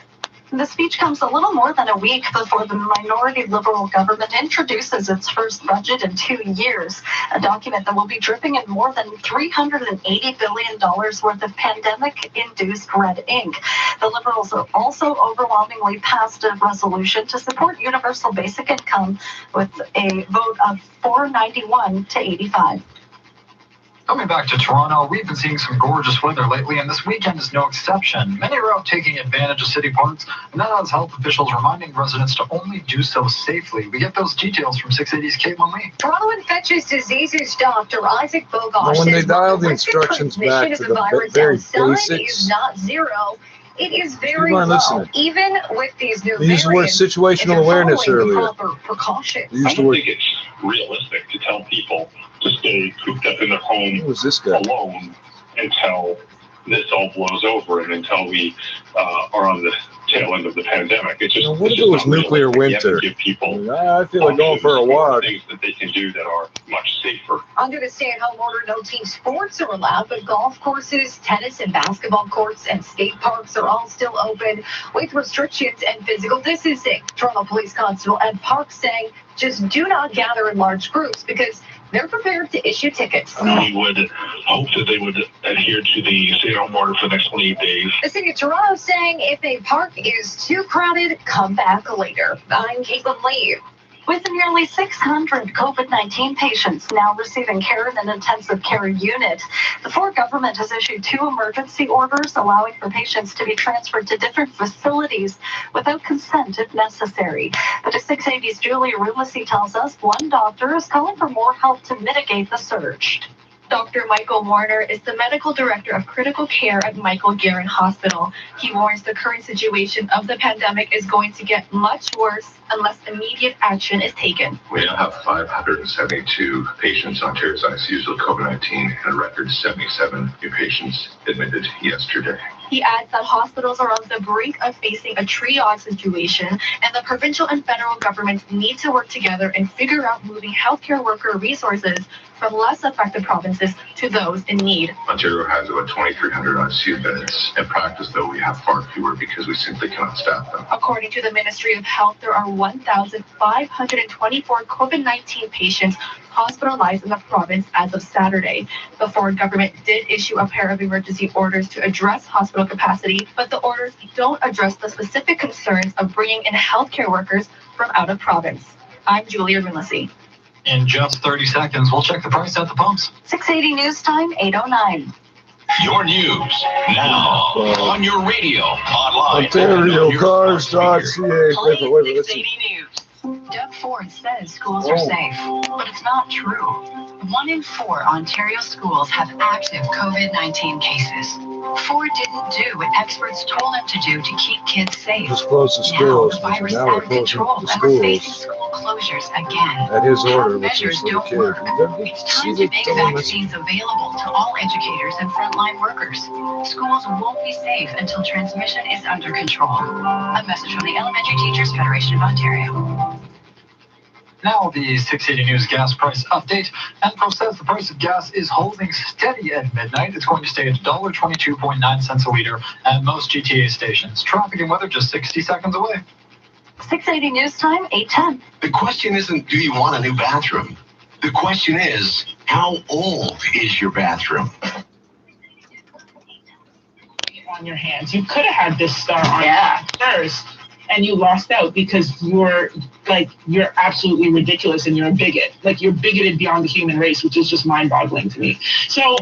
The speech comes a little more than a week before the minority Liberal government introduces its first budget in 2 years, a document that will be dripping in more than $380 billion worth of pandemic-induced red ink. The Liberals are also overwhelmingly passed a resolution to support universal basic income with a vote of 491 to 85. Coming back to Toronto, we've been seeing some gorgeous weather lately, and this weekend is no exception. Many are out taking advantage of city parks, and that has health officials reminding residents to only do so safely. We get those details from 680's Caitlin Lee. Toronto Infectious Diseases Dr. Isaac Bogosh When they says dial the the instructions back to the very basics, is not zero. It is very Keep on low, listening. even with these new They used the word variants. situational and they're awareness following the earlier. proper precautions. They used I the don't word. think it's realistic to tell people to stay cooped up in their home Who was this guy? alone until this all blows over and until we are on the tail end of the pandemic. It's just, What it's if it just was not nuclear realistic. You have winter? to give people I feel like going for a options walk. things that they can do that are much safer. Under the stay-at-home order, no team sports are allowed, but golf courses, tennis and basketball courts, and skate parks are all still open with restrictions and physical distancing. Toronto Police Constable Ed Parks saying just do not gather in large groups because they're prepared to issue tickets. We would hope that they would adhere to the stay-at-home order for the next 28 days. The city of Toronto saying if a park is too crowded, come back later. I'm Caitlin Lee. With nearly 600 COVID-19 patients now receiving care in an intensive care unit, the Ford government has issued 2 emergency orders allowing for patients to be transferred to different facilities without consent if necessary. But as 680's Julia Rumlessy tells us, one doctor is calling for more help to mitigate the surge. Dr. Michael Warner is the medical director of critical care at Michael Garron Hospital. He warns the current situation of the pandemic is going to get much worse unless immediate action is taken. We now have 572 patients on Ontario's ICUs with COVID-19 and a record 77 new patients admitted yesterday. He adds that hospitals are on the brink of facing a triage situation, and the provincial and federal governments need to work together and figure out moving healthcare worker resources from less affected provinces to those in need. Ontario has about 2,300 ICU beds. In practice, though, we have far fewer because we simply cannot staff them. According to the Ministry of Health, there are 1,524 COVID-19 patients hospitalized in the province as of Saturday. The Ford government did issue a pair of emergency orders to address hospital capacity, but the orders don't address the specific concerns of bringing in healthcare workers from out of province. I'm Julia Rumlessy. In just 30 seconds, we'll check the price at the pumps. 680 News Time, 8:09. Your news now on your radio, online. OntarioCars.ca. Doug Ford says schools are safe, but it's not true. 1 in 4 Ontario schools have active COVID-19 cases. Ford didn't do what experts told him to do to keep kids safe. Just close the Now schools. the virus is Now out we're of closing control, the and we're facing schools. school closures again. At his Health order, which measures is for the don't kid. work. It's time to make vaccines available to all educators and frontline workers. Schools won't be safe until transmission is under control. A message from the Elementary Teachers Federation of Ontario. Now the 680 News gas price update. Enpro says the price of gas is holding steady at midnight. It's going to stay at $1.22.9 a litre at most GTA stations. Traffic and weather just 60 seconds away. 680 News Time, 8:10. The question isn't, do you want a new bathroom? The question is, how old is your bathroom? On your hands. You could have had this star on first, and you lost out because you're absolutely ridiculous and you're a bigot. Like, you're bigoted beyond the human race, which is just mind-boggling to me. So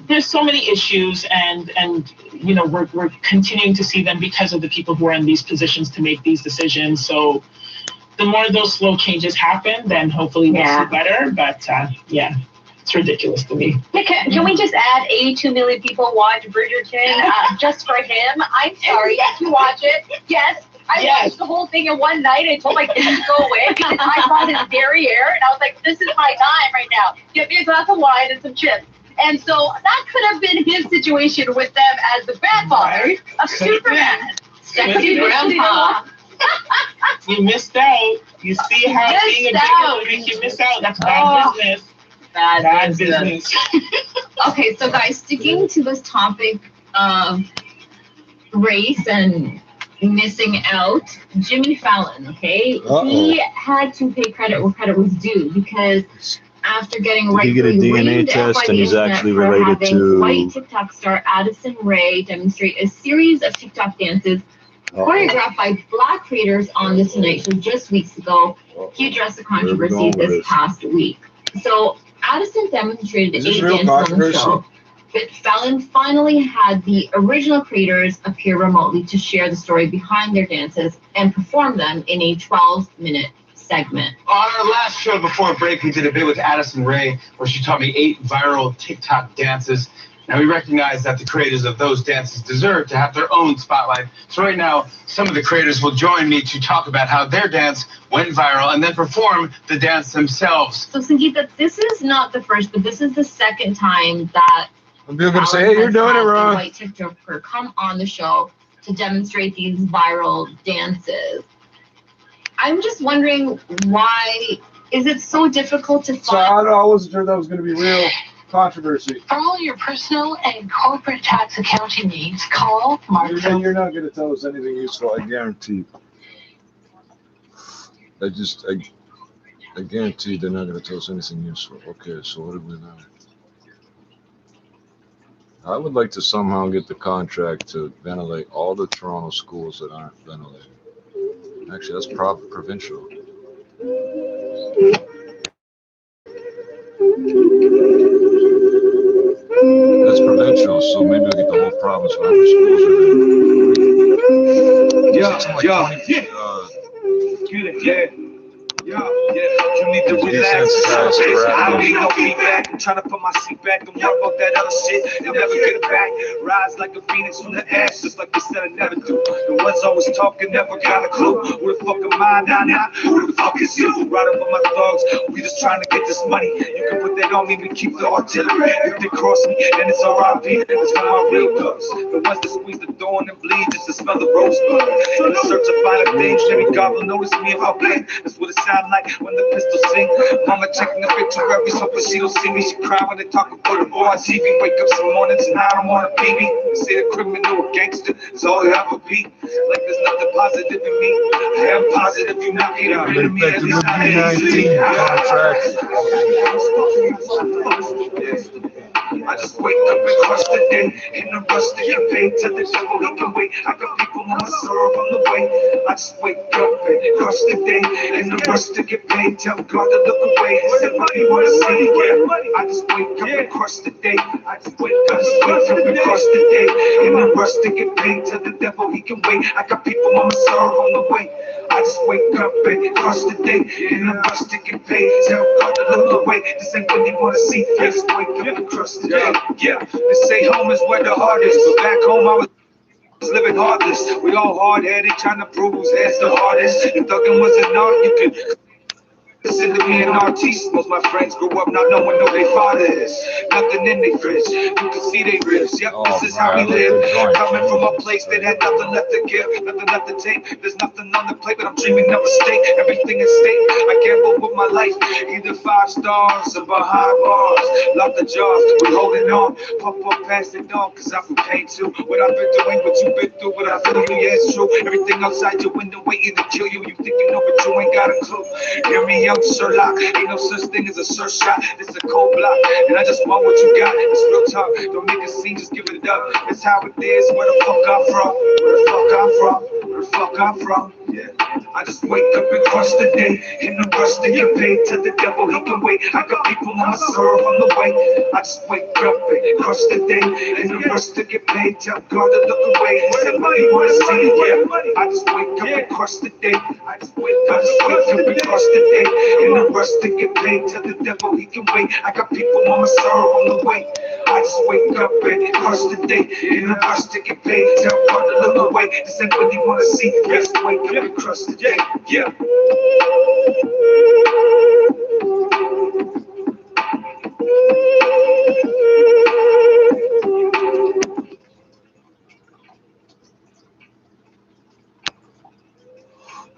there's so many issues, and you know, we're continuing to see them because of the people who are in these positions to make these decisions. So the more those slow changes happen, then hopefully we'll see better. But yeah, it's ridiculous to me. Yeah, can we just add 82 million people watch Bridgerton just for him? I'm sorry. Did you watch it? Yes. I watched the whole thing in one night and told my kids to go away because I saw his derriere and I was like, this is my time right now. Get me a glass of wine and some chips. And so that could have been his situation with them as the grandfather of Superman. Sexy grandpa. You missed out. You see how being a bigot will make you miss out. That's bad business. Bad business. Okay, so guys, sticking to this topic of race and missing out, Jimmy Fallon, okay? He had to pay credit where credit was due because after getting Did he get a DNA test and he's actually related to white TikTok star Addison Rae demonstrate a series of TikTok dances choreographed by Black creators on The Tonight Show just weeks ago. He addressed the controversy this past week. So Addison demonstrated 8 dances on the show, but Fallon finally had the original creators appear remotely to share the story behind their dances and perform them in a 12-minute segment. On our last show before break, we did a bit with Addison Rae where she taught me 8 viral TikTok dances. Now, we recognize that the creators of those dances deserve to have their own spotlight. So right now, some of the creators will join me to talk about how their dance went viral and then perform the dance themselves. So, Sangeeta, this is not the first, but this is the second time that you're going to say, hey, you're doing it wrong. White TikToker come on the show to demonstrate these viral dances. I'm just wondering, why is it so difficult to find? So I wasn't sure that was going to be real controversy. For all your personal and corporate tax accounting needs, call Mark. You're not going to tell us anything useful, I guarantee. I guarantee they're not going to tell us anything useful. Okay, so what do we know? I would like to somehow get the contract to ventilate all the Toronto schools that aren't ventilated. Actually, that's provincial. That's provincial, so maybe we'll get the whole province for how many schools are there. You need to relax. I don't need no feedback. I'm trying to put my seat back and work about that other shit. They'll never get it back. Rise like a phoenix from the ashes, like they said I never do. The ones always talking never got a clue. Who the fuck am I? Nah. Who the fuck is you? Right up with my thugs. We just trying to get this money. You can put that on me. We keep the artillery. If they cross me, then it's R.I.P. It's for my real thugs. The ones that squeeze the thorn and bleed just to smell the rosebud. In the search of finer things, Jimmy God will notice me if I blink. That's what it sounds like when the pistols sing. Mama checking the obituaries, hoping she don't see me. She cry when they talk about the boy on TV. Wake up some mornings and I don't want to be me. They say a criminal or gangster is all they ever be. Like there's nothing positive in me. I am positive you're not getting rid of me. At least I ain't I just wake up and crush the day. In the rush to get paid, tell the devil he can wait. I got people on my serve on the way. I just wake up and crush the day. In the rush to get paid, tell God to look away. Somebody wanna see, yeah. I just wake up and crush the day. I just wake up and crush the day. In the rush to get paid, tell the devil he can wait. I got people on my serve on the way. I just wake up and crush the day. In the rush to get paid, tell God to look away. This ain't what you wanna see. I just wake up and crush the day. Yeah, they say home is where the heart is, but back home I was living heartless. We all hard-headed, trying to prove whose head's the hardest. If thugging was an art, you could consider me an artiste. Most of my friends grew up not knowing who their father is. Nothing in their fridge, you can see they ribs. Yep, this is how we live. Coming from a place that had nothing left to give, nothing left to take. There's nothing on the plate, but I'm dreaming of a state. Everything is state. I gamble with my life, either 5 stars or behind bars. Lock the jaws, we holding on. Pump up past it on, cause I feel pain too. What I've been doing, what you've been through, what I feel you, yeah, it's true. Everything outside your window waiting to kill you. You think you know, but you ain't got a clue. Hear me, young Sherlock. Ain't no such thing as a sure shot. It's a cold block, and I just want what you got. It's real talk. Don't make a scene, just give it up. It's how it is. Where the fuck I'm from? Where the fuck I'm from? Where the fuck I'm from? Yeah. I just wake up and crush the day. In the rush to get paid, tell the devil he can wait. I got people on my serve on the way. I just wake up and crush the day. In the rush to get paid, tell God to look away. Somebody wanna see, yeah. I just wake up and crush the day. I just wake up and crush the day. In the rush to get paid, tell the devil he can wait. I got people on my serve on the way. I just wake up and crush the day. In the rush to get paid, tell God to look away. This ain't what you wanna see. Just wake up and crush the day. Yeah.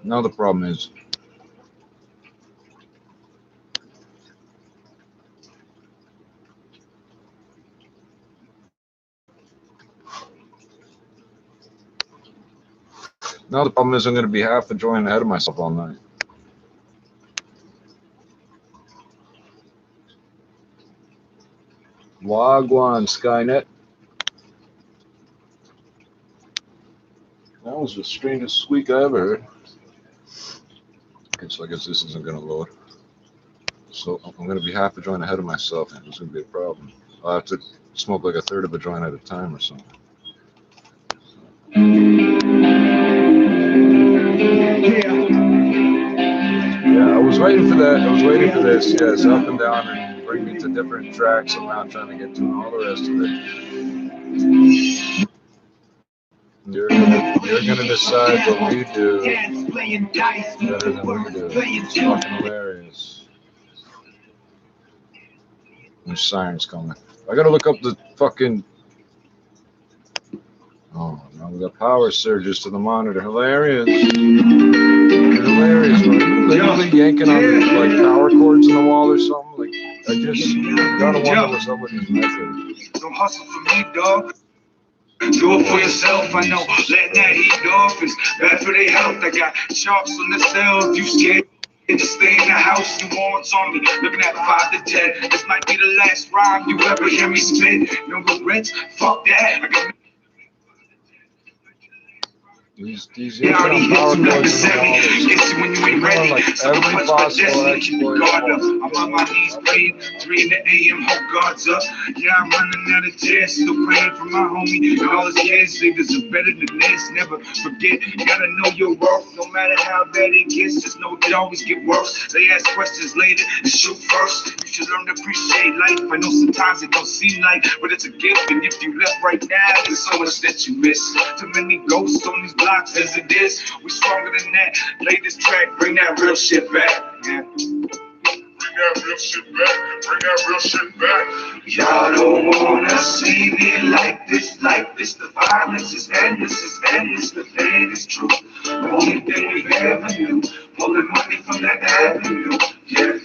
Now the problem is, I'm going to be half a joint ahead of myself all night. Wagwan, Skynet. That was the strangest squeak I ever heard. Okay, so I guess this isn't going to load. So I'm going to be half a joint ahead of myself, and it's going to be a problem. I'll have to smoke like a third of a joint at a time or something. Yeah, I was waiting for that. I was waiting for this. Yes, up and down and bring me to different tracks I'm not trying to get to and all the rest of it. You're gonna decide what we do better than we do. It's fucking hilarious. There's sirens coming. I gotta look up the fucking. Oh, now we got power surges to the monitor. Hilarious. Hilarious, bro. Literally yanking on like power cords in the wall or something. Like, I just gotta wonder what's up with these methods. Don't hustle for me, dog. Do it for yourself. I know letting that heat off is bad for their health. I got sharks on the cell. If you scared, just stay in the house. You wants on me. Looking at 5 to 10. This might be the last rhyme you ever hear me spit. No regrets. Fuck that. I got These they already hit power you like a cords semi. Get you when you ain't ready. like So every much possible majestic. exploit. I'm on my knees praying. 3 in the AM, hope God's up. Yeah, I'm running out of tears. Still praying for my homie and all his kids. Niggas are better than this. Never forget. You gotta know your worth. No matter how bad it gets, just know it always get worse. They ask questions later. Shoot first. You should learn to appreciate life. I know sometimes it don't seem like, but it's a gift. And if you left right now, there's so much that you miss. Too many ghosts on these blocks as it is. We stronger than that. Lay this track, bring that real shit back. Yeah. Bring that real shit back. Bring that real shit back. Y'all don't wanna see me like this, like this. The violence is endless, the pain is true. The only thing we ever knew, pulling money from that avenue. Yeah.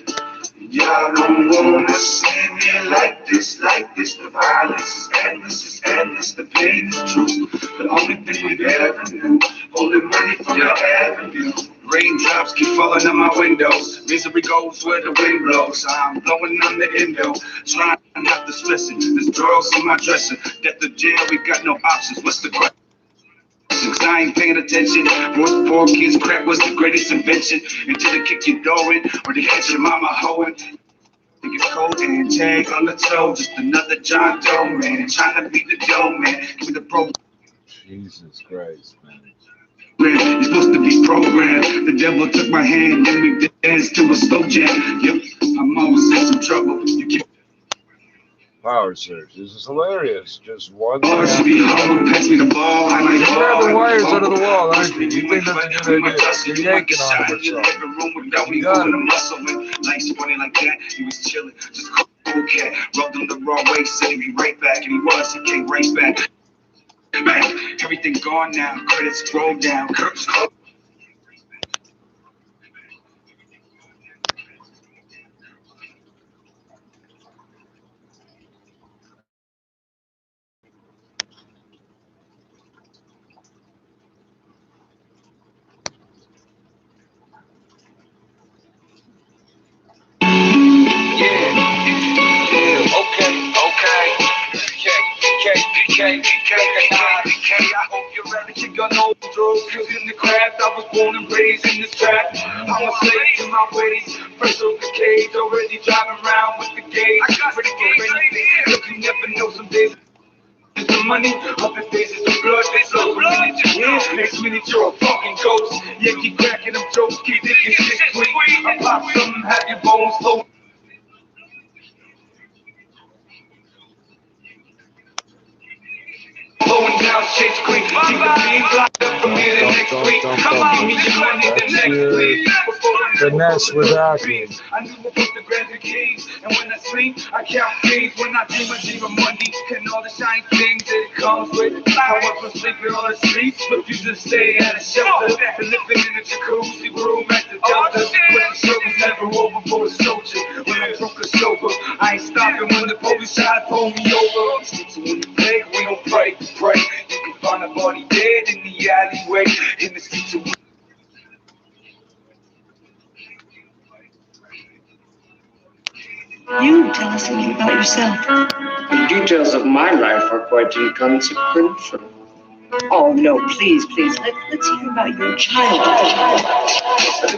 Y'all don't wanna see me like this, the violence is endless, the pain is true. The only thing we ever knew, holding money from the avenue. Raindrops keep falling on my windows, misery goes where the wind blows. I'm blowing on the endo, trying I'm not distressing. There's drugs on my dresser. Death to jail, we got no options. What's the question? Cause I ain't paying attention. Most poor kids, crack was the greatest invention. Until they kick your door in, or they catch your mama hoeing. Think it's cold and tag on the toe. Just another John Doe man. Trying to beat the dough man. Give me the pro. Jesus Christ, man. You're supposed to be programmed. The devil took my hand and we danced to a slow jam. Yep, I'm always in some trouble. You keep Power surge. This is hilarious. Just one. pass me the ball. You grab the wires out of the wall, aren't you? You think that's a good idea? You're yanking on them or something. You got it. Lights running like that. He was chilling. Just cool cat. Rubbed him the wrong way. Said he'd be right back. And he was. He came right back. Man, everything gone now. Credits scroll down. Curves close. I hope you're ready to go. No drugs in the craft. I was born and raised in this trap. I'm a slave to my ways. Fresh off the cage, already driving around with the gauge. Pretty good, look, you never know some days. The money up in faces, the blood they flow from minute. Next minute you're a fucking ghost. Yeah, keep cracking them jokes, keep thinking shit quick. I pop something, have your bones flow. Blowing down shit's quick. Keep the beans locked up from here to next week. Come on, give me your money the next week. Finesse with acting. I knew what the grand keys. And when I sleep, I count things. When I dream of money. And all the shiny things that it comes with. I went from sleeping on the streets. Refuse to stay at a shelter. And living in a jacuzzi room at the Delta. But the struggle's never over for a soldier. When I'm drunk or sober, I ain't stopping when the police try to pull me over. So when you play, we don't pray. You can find a body dead in the alleyway. In the streets of You tell us a little about yourself. The details of my life are quite inconsequential. Oh, no, please, let's hear about your childhood.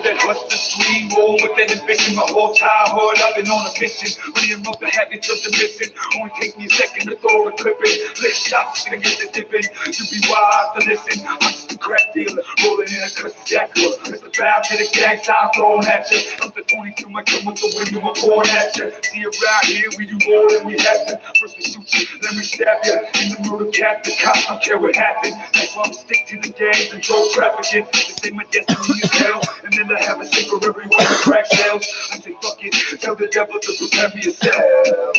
That what's the dream roll with that ambition? My whole childhood I've been on a mission. Really among the habits of the mission. Only take me a second to throw a clip in. Lick shots to get the dip in. You be wise to listen. I'm just a crack dealer, rolling in a cuss jackal. It's a valve to the gag time thrown at you. I'm the 22, I come with the way you were born at you. See around here, we do more than we have to. First we shoot you, then we stab you. In the murder cap, the cops don't care what happened. That's why I'm stick to the gangs and drug trafficking. They say my destiny is hell, and then I have a single everywhere the crack sales. I say fuck it, tell the devil to prepare me a cell.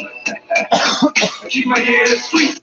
Keep my head in the street.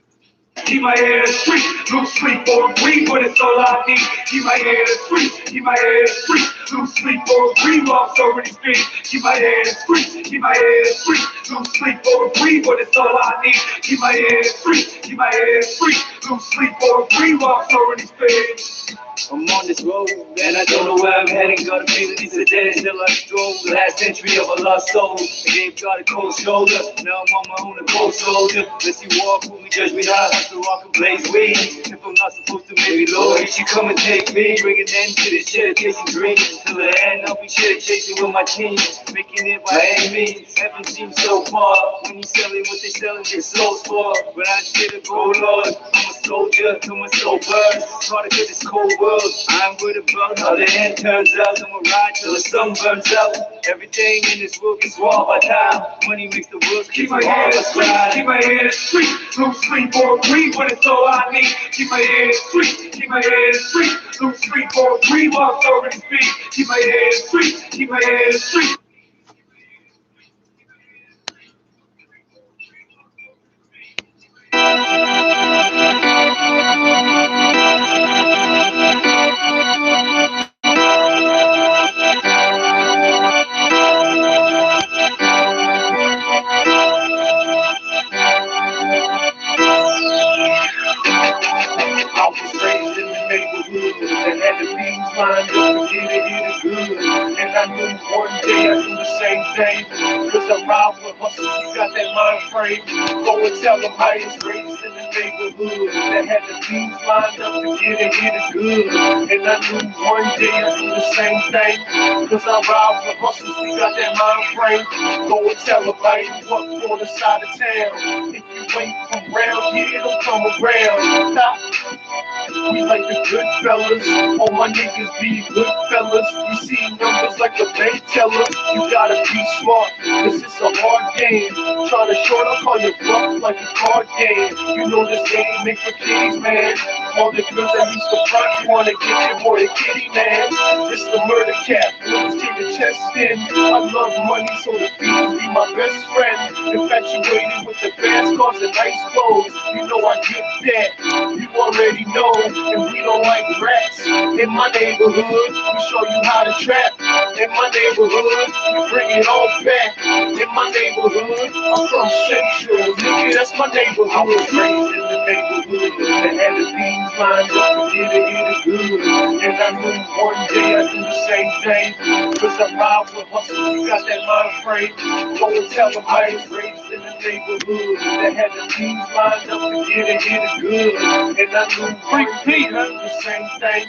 Keep my head in the street. Lose sleep or breathe, but it's all I need. Keep my head in the street. Keep my head in the street. Lose sleep or breathe, lost already speak. Keep my head in the street. Keep my head in the street. Lose sleep or breathe, but it's all I need. Keep my head in the street. Keep my head in the street. Lose sleep or breathe, lost already speak. I'm on this road, and I don't know where I'm heading. Got a feeling these are dead until I stroll. The last entry of a lost soul. I gave God a cold shoulder. Now I'm on my own, a cold soldier. Let's see walk, who we judge me not. So rock and blaze weed. If I'm not supposed to, maybe Lord, you should come and take me. Bring an end to this shit, chasing dreams. Till the end, I'll be shit chasing with my team. Making it by any means. Heaven seems so far. When you selling what they selling their souls for. But I just get a go, Lord. I'm a soldier, I'm a soul burn. Try to get this cold world. I'm with a bug, how the end turns out. I'ma ride till the sun burns out. Everything in this world gets wrong by time. Money makes the world keep my head in the street. Keep my head in the street. Lose sleep or breathe, but it's all I need. Keep my head in the street. Keep my head in the street. Lose sleep or breathe, while I already speak. Keep my head in the street. Keep my head in the street. I was raised in the neighborhood and had the things lined up to get it good. And I knew one day I'd do the same thing. Cause I'm robbed with hustle, you got that mind frame. Go and tell them I was raised in the neighborhood that had the beans lined up to get it good. And I knew one day I'd do the same thing. Cause I'm robbed with hustle, you got that mind frame. Go and tell them I ain't walk on the side of town. If you ain't from round here, don't come around. We like the good fellas, all my niggas be good fellas. We see numbers like a bank teller. You gotta be smart, cause it's a hard game. Try to short up on your bluff like a card game. You know this game make for kiddies, man. All the girls that used to front wanna get your boy a kitty, man. This the murder cap, let's keep the chest in. I love money, so the fiends be my best friend. Infatuated with the fast cars and nice clothes. You know I get that, you already know. And we don't like rats. In my neighborhood, we show you how to trap. In my neighborhood, we bring it all back. In my neighborhood, I'm from Central, nigga, that's my neighborhood. I was raised in the neighborhood that had the beans lined up to get it good. And I knew one day I'd do the same thing. Cause I'm robbed with hustle, you got that mind frame. Go and tell them I was raised in the neighborhood that had the beans lined up to get it good. And I knew one day I'd do the same thing.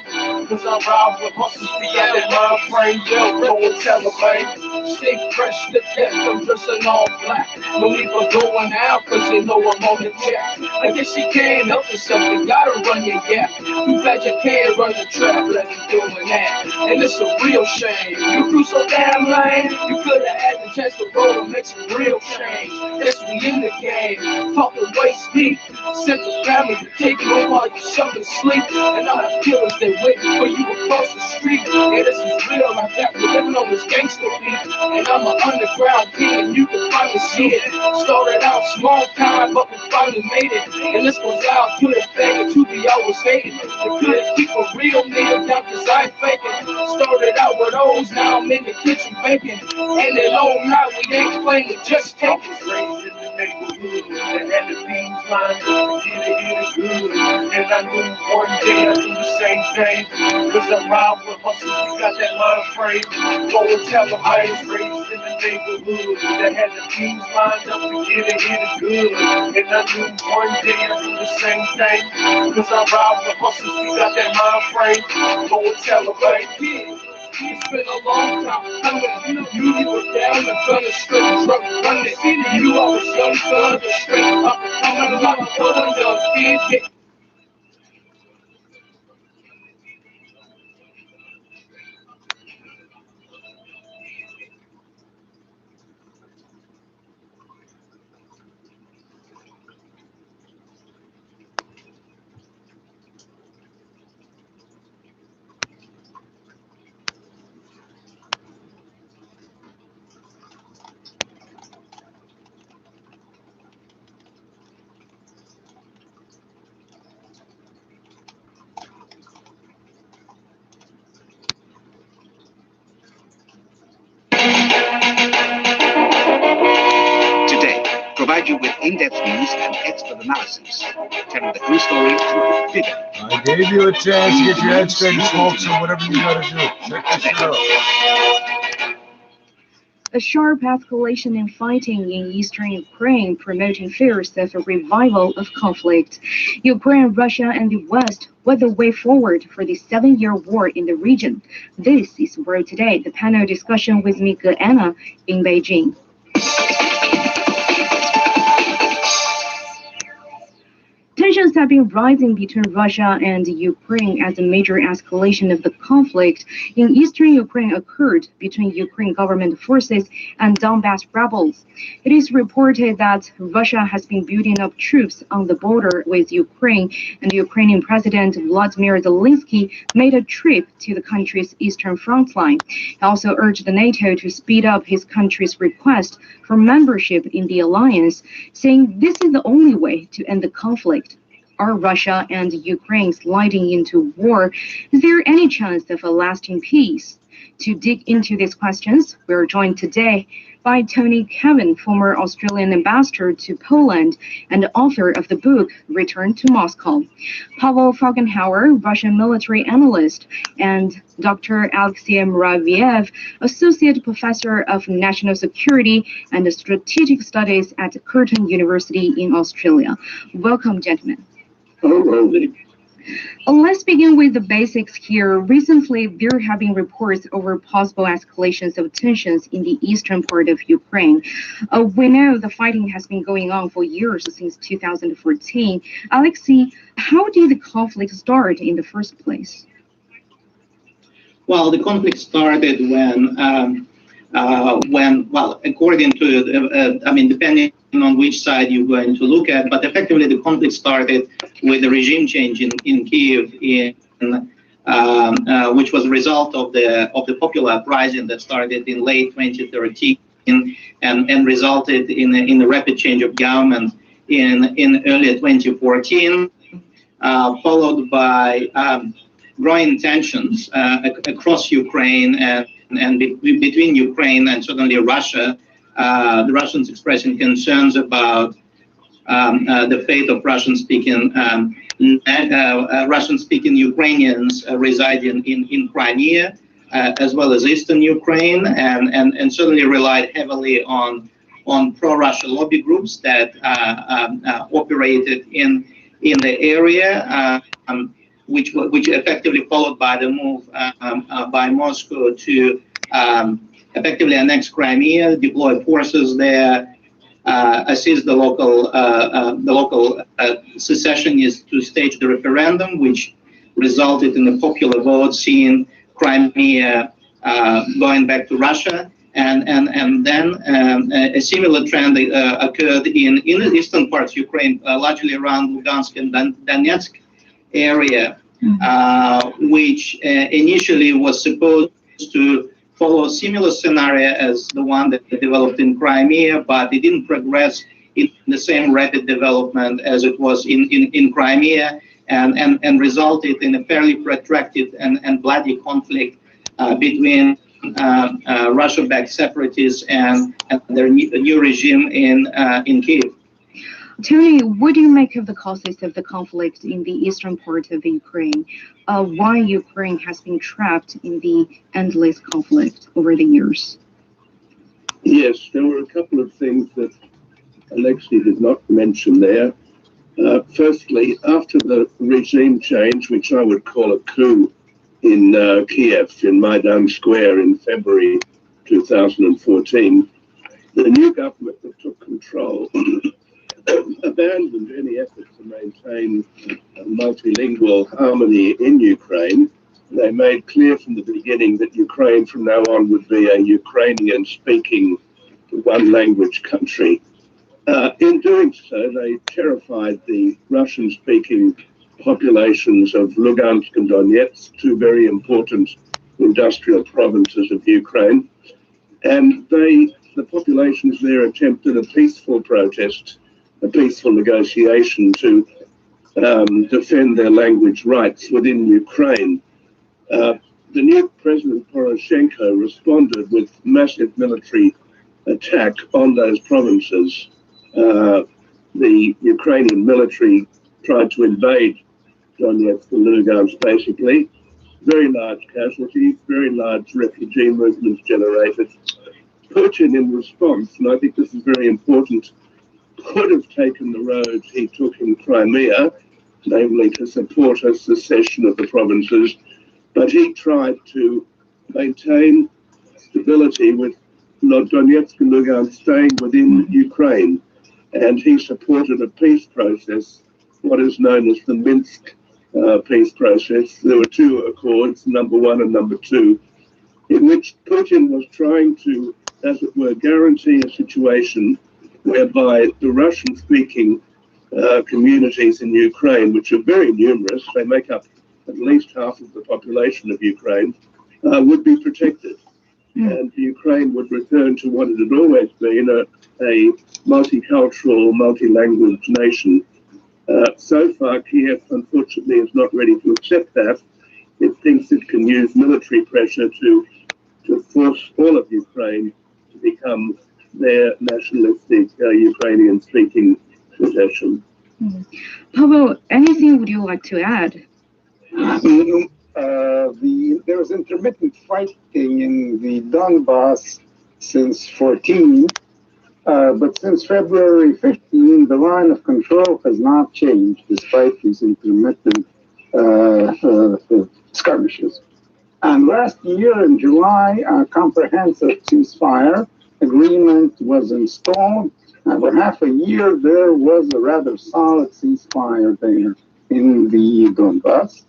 Cause I'm robbed with hustle, you got that mind frame. Yo, go and tell them, man. Stay fresh to death, I'm dressing all black. No need for going out, cause they know I'm on the jack. I guess you can't help yourself, you gotta run your gap. You bet you can't run the trap like you doing that. And it's a real shame. You grew so damn lame, you could've had the chance to roll and make some real change. Yes, we in the game, talking waist deep. Sent the family to take you home while you shoving sleep. And I have killers that waiting for you across the street. Yeah, this is real, like that, we're living on this gangster beat. And I'm an underground king, and you can finally see it. Started out small time, but we finally made it. And this goes out to the faggot to be always hated. They couldn't keep a real nigga down cause I ain't faking. Started out with O's, now I'm in the kitchen baking. And they know now we ain't playing it, just take it. Raised in the neighborhood that had the beans lined up to get it good. And I knew one day I'd do the same thing. Cause I'm robbed with hustle, you got that mind frame. Go and tell them I was raised in the neighborhood that had the beans lined up to get it good. And I knew one day I'd do the same thing. Cause I'm robbed with hustle, you got that mind frame. Go and tell them I ain't kid. It's been a long time coming. You were down the gunner straight, drunk running. You always young gunner straight up and coming like a young kid. Today, provide you with in-depth news and expert analysis, telling the true story and bigger. I gave you a chance to get your head straight, folks, so whatever you gotta do. Check this shit out. A sharp escalation in fighting in eastern Ukraine, promoting fears of a revival of conflict. Ukraine, Russia, and the West were the way forward for the 7-year war in the region. This is World Today, the panel discussion with Mika Anna in Beijing. Tensions have been rising between Russia and Ukraine as a major escalation of the conflict in eastern Ukraine occurred between Ukraine government forces and Donbass rebels. It is reported that Russia has been building up troops on the border with Ukraine, and Ukrainian President Vladimir Zelensky made a trip to the country's eastern front line. He also urged the NATO to speed up his country's request for membership in the alliance, saying this is the only way to end the conflict. Are Russia and Ukraine sliding into war? Is there any chance of a lasting peace? To dig into these questions, we are joined today by Tony Kevin, former Australian ambassador to Poland and author of the book Return to Moscow, Pavel Falkenhauer, Russian military analyst, and Dr. Alexei Muraviev, associate professor of national security and strategic studies at Curtin University in Australia. Welcome, gentlemen. Hello. Let's begin with the basics here. Recently, there have been reports over possible escalations of tensions in the eastern part of Ukraine. We know the fighting has been going on for years, since 2014. Alexei, how did the conflict start in the first place? Well, the conflict started when according to, depending on which side you're going to look at, but effectively the conflict started with the regime change in Kiev, which was a result of the popular uprising that started in late 2013 and resulted in a rapid change of government in early 2014, followed by growing tensions across Ukraine and between Ukraine and certainly Russia. The Russians expressing concerns about the fate of Russian-speaking Ukrainians residing in Crimea, as well as eastern Ukraine, and certainly relied heavily on pro-Russia lobby groups that operated in the area, which effectively followed by the move by Moscow to effectively annex Crimea, deploy forces there, assist the local secessionists to stage the referendum, which resulted in a popular vote seeing Crimea going back to Russia. And then a similar trend occurred in the eastern parts of Ukraine, largely around Lugansk and Donetsk area, which initially was supposed to follow a similar scenario as the one that developed in Crimea, but it didn't progress in the same rapid development as it was in Crimea, and resulted in a fairly protracted and bloody conflict between Russia-backed separatists and their new regime in Kiev. Tony, what do you make of the causes of the conflict in the eastern part of Ukraine? Why Ukraine has been trapped in the endless conflict over the years? Yes, there were a couple of things that Alexei did not mention there. Firstly, after the regime change, which I would call a coup in Kiev, in Maidan Square in February 2014, the new government that took control abandoned any effort to maintain multilingual harmony in Ukraine. They made clear from the beginning that Ukraine from now on would be a Ukrainian-speaking one-language country. In doing so, they terrified the Russian-speaking populations of Lugansk and Donetsk, two very important industrial provinces of Ukraine. And the populations there attempted a peaceful protest, a peaceful negotiation to defend their language rights within Ukraine. The new President Poroshenko responded with massive military attack on those provinces. The Ukrainian military tried to invade Donetsk and Lugansk, basically. Very large casualties, very large refugee movements generated. Putin, in response, and I think this is very important, could have taken the road he took in Crimea, namely to support a secession of the provinces, but he tried to maintain stability with Donetsk and Lugansk staying within Ukraine, and he supported a peace process, what is known as the Minsk peace process. There were two accords, number 1 and number 2, in which Putin was trying to, as it were, guarantee a situation whereby the Russian-speaking communities in Ukraine, which are very numerous, they make up at least half of the population of Ukraine, would be protected. And Ukraine would return to what it had always been, a multicultural, multi-language nation. So far, Kiev, unfortunately, is not ready to accept that. It thinks it can use military pressure to to force all of Ukraine to become their nationalistic Ukrainian-speaking possession. Pavel, anything would you like to add? There was intermittent fighting in the Donbass since 14, but since February 15, the line of control has not changed despite these intermittent skirmishes. And last year in July, a comprehensive ceasefire agreement was installed. And for half a year, there was a rather solid ceasefire there in the Donbass.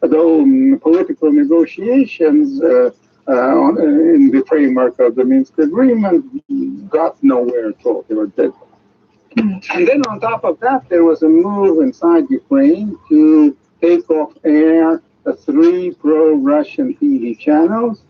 Though political negotiations in the framework of the Minsk agreement got nowhere at all. They were dead. And then on top of that, there was a move inside Ukraine to take off air 3 pro-Russian TV channels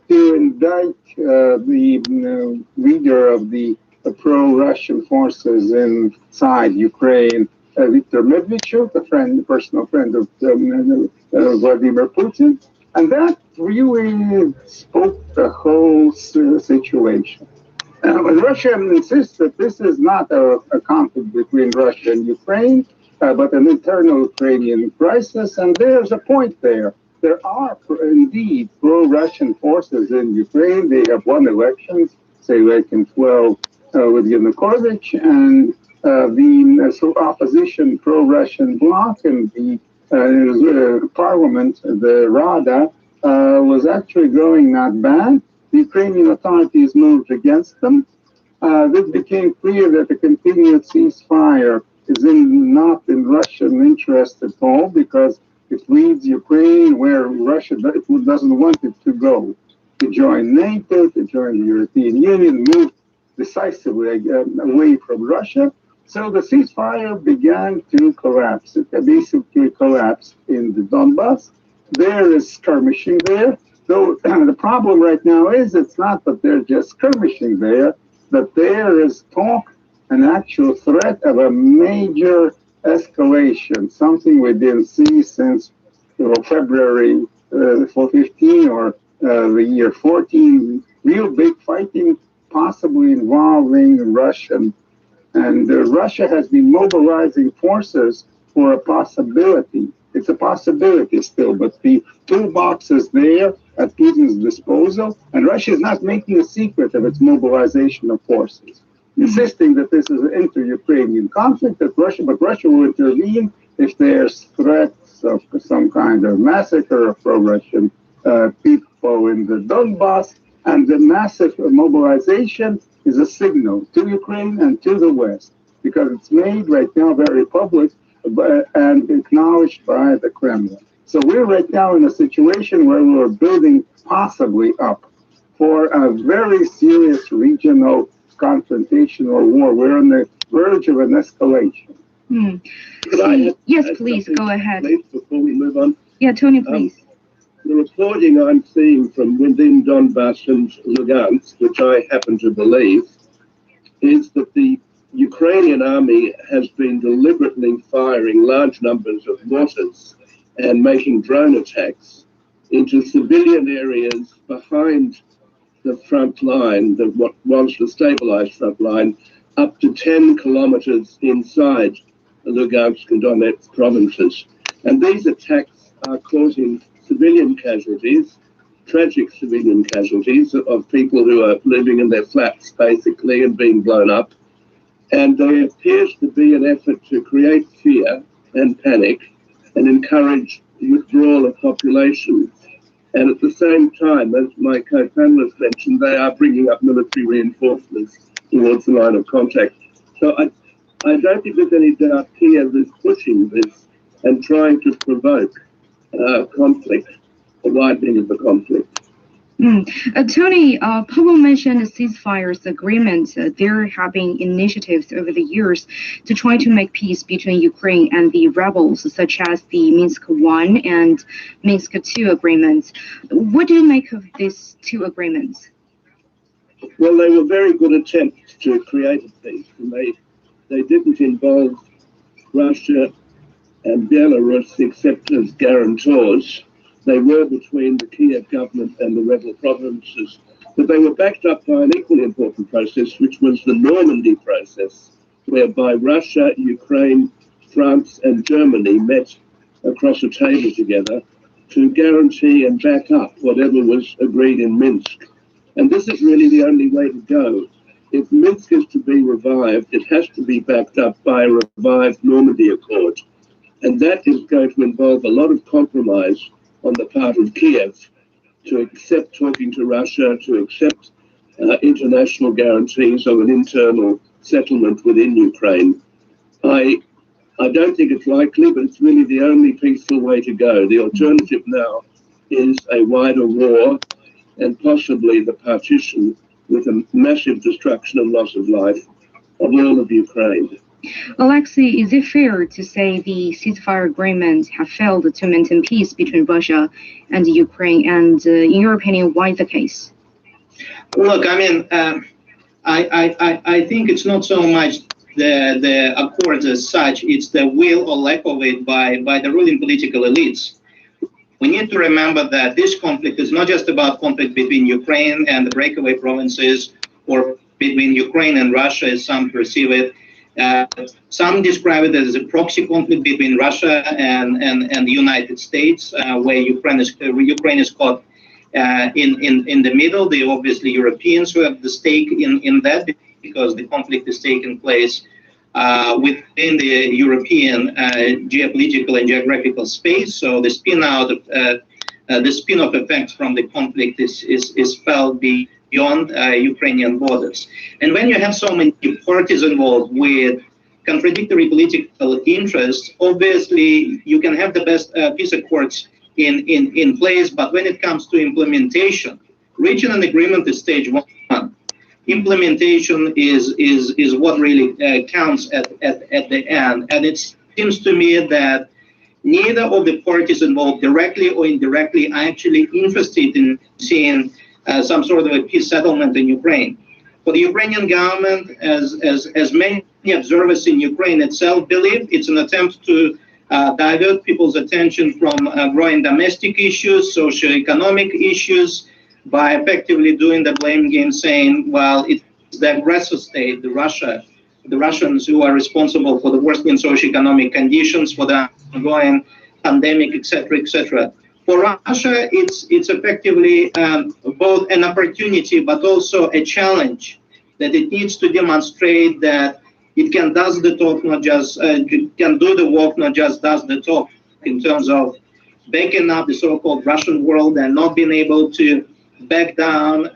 to indict the leader of the pro-Russian forces inside Ukraine, Viktor Medvedchuk, a personal friend of Vladimir Putin. And that really spoke the whole situation. And Russia insists that this is not a conflict between Russia and Ukraine, but an internal Ukrainian crisis. And there's a point there. There are indeed pro-Russian forces in Ukraine. They have won elections, say like in 12 with Yanukovych, and the opposition pro-Russian bloc in the parliament, the Rada, was actually going not bad. The Ukrainian authorities moved against them. This became clear that a continued ceasefire is not in Russian interest at all, because it leads Ukraine where Russia doesn't want it to go, to join NATO, to join the European Union, move decisively away from Russia. So the ceasefire began to collapse. It basically collapsed in the Donbass. There is skirmishing there. So the problem right now is it's not that they're just skirmishing there, but there is talk, an actual threat of a major escalation, something we didn't see since February 15 or the year 14. Real big fighting, possibly involving Russia. And Russia has been mobilizing forces for a possibility. It's a possibility still, but the toolbox is there at Putin's disposal, and Russia is not making a secret of its mobilization of forces, insisting that this is an inter-Ukrainian conflict, but Russia will intervene if there's threats of some kind of massacre of pro-Russian people in the Donbass, and the massive mobilization is a signal to Ukraine and to the West, because it's made right now very public and acknowledged by the Kremlin. So we're right now in a situation where we're building possibly up for a very serious regional confrontation or war. We're on the verge of an escalation. Yes, please, go ahead. Please, before we move on. Yeah, Tony, please. The reporting I'm seeing from within Donbass and Lugansk, which I happen to believe, is that the Ukrainian army has been deliberately firing large numbers of mortars and making drone attacks into civilian areas behind the front line, what was the stabilized front line, up to 10 kilometers inside the Lugansk and Donetsk provinces. And these attacks are causing civilian casualties, tragic civilian casualties of people who are living in their flats, basically, and being blown up. And there appears to be an effort to create fear and panic and encourage withdrawal of population. And at the same time, as my co-panelists mentioned, they are bringing up military reinforcements towards the line of contact. So I don't think there's any doubt Kiev is pushing this and trying to provoke conflict, a widening of the conflict. Tony, Pavel mentioned the ceasefires agreements. There have been initiatives over the years to try to make peace between Ukraine and the rebels, such as the Minsk I and Minsk II agreements. What do you make of these two agreements? Well, they were very good attempts to create a peace, and they didn't involve Russia and Belarus except as guarantors. they were between the Kiev government and the rebel provinces, but they were backed up by an equally important process, which was the Normandy process, whereby Russia, Ukraine, France and Germany met across a table together to guarantee and back up whatever was agreed in Minsk. And this is really the only way to go. If Minsk is to be revived, it has to be backed up by a revived Normandy Accord. And that is going to involve a lot of compromise on the part of Kiev to accept talking to Russia, to accept international guarantees of an internal settlement within Ukraine. I don't think it's likely, but it's really the only peaceful way to go. The alternative now is a wider war and possibly the partition with a massive destruction and loss of life of all of Ukraine. Alexei, is it fair to say the ceasefire agreement have failed to maintain peace between Russia and Ukraine? And in your opinion, why the case? Look, I mean, I think it's not so much the accords as such, it's the will or lack of it by the ruling political elites. We need to remember that this conflict is not just about conflict between Ukraine and the breakaway provinces or between Ukraine and Russia as some perceive it. Some describe it as a proxy conflict between Russia and the United States, where Ukraine is caught in the middle. They obviously Europeans who have the stake in that, because the conflict is taking place within the European geopolitical and geographical space. So the spin-off effects from the conflict is felt beyond Ukrainian borders. And when you have so many parties involved with contradictory political interests, obviously you can have the best peace accords in place, but when it comes to implementation, reaching an agreement is stage one. Implementation is what really counts at the end. And it seems to me that neither of the parties involved, directly or indirectly, are actually interested in seeing some sort of a peace settlement in Ukraine. For the Ukrainian government, as many observers in Ukraine itself believe, it's an attempt to divert people's attention from growing domestic issues, socioeconomic issues, by effectively doing the blame game, saying, well, it's the aggressor state, the Russians who are responsible for the worsening socioeconomic conditions, for the ongoing pandemic, etc., etc. For Russia, it's effectively both an opportunity, but also a challenge that it needs to demonstrate that it can does the talk, not just can do the walk, not just does the talk, in terms of backing up the so-called Russian world and not being able to back down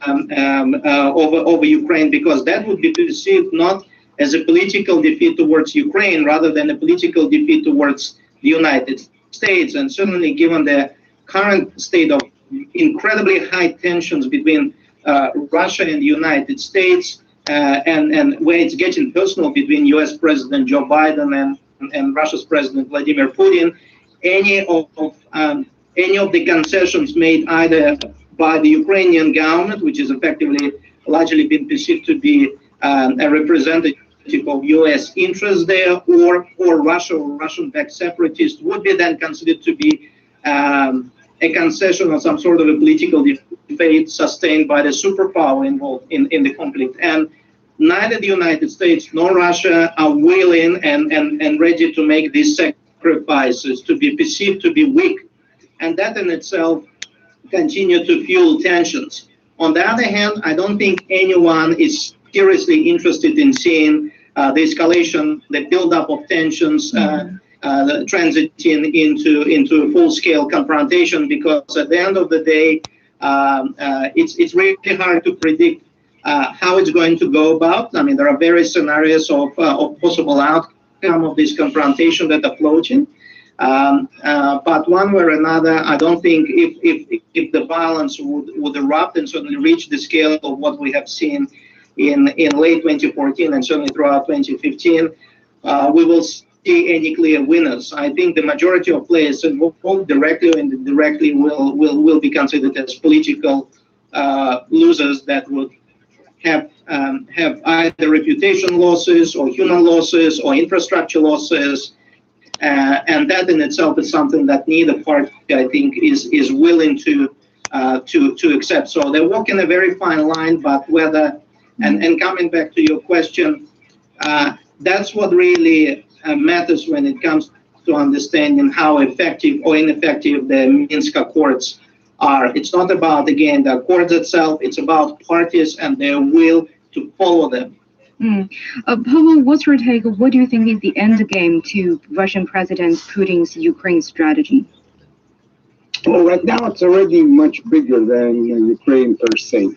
over Ukraine, because that would be perceived not as a political defeat towards Ukraine, rather than a political defeat towards the United States. And certainly given the current state of incredibly high tensions between Russia and the United States, and where it's getting personal between US President Joe Biden and Russia's President Vladimir Putin, any of the concessions made either by the Ukrainian government, which is effectively largely been perceived to be a representative of US interests there, or Russia or Russian-backed separatists, would be then considered to be a concession or some sort of a political defeat sustained by the superpower involved in the conflict. And neither the United States nor Russia are willing and ready to make these sacrifices, to be perceived to be weak. And that in itself continue to fuel tensions. On the other hand, I don't think anyone is seriously interested in seeing the escalation, the buildup of tensions, transiting into full-scale confrontation, because at the end of the day, it's really hard to predict how it's going to go about. I mean, there are various scenarios of possible outcome of this confrontation that are floating. But one way or another, I don't think if the violence would erupt and certainly reach the scale of what we have seen in late 2014 and certainly throughout 2015, we will see any clear winners. I think the majority of players involved directly or indirectly will be considered as political losers that would have either reputation losses or human losses or infrastructure losses. And that in itself is something that neither party, I think, is willing to accept. So they're walking a very fine line, but whether, and coming back to your question, that's what really matters when it comes to understanding how effective or ineffective the Minsk Accords are. It's not about, again, the Accords itself, it's about parties and their will to follow them. Pavel, what's your take? What do you think is the end game to Russian President Putin's Ukraine strategy? Well, right now it's already much bigger than Ukraine per se.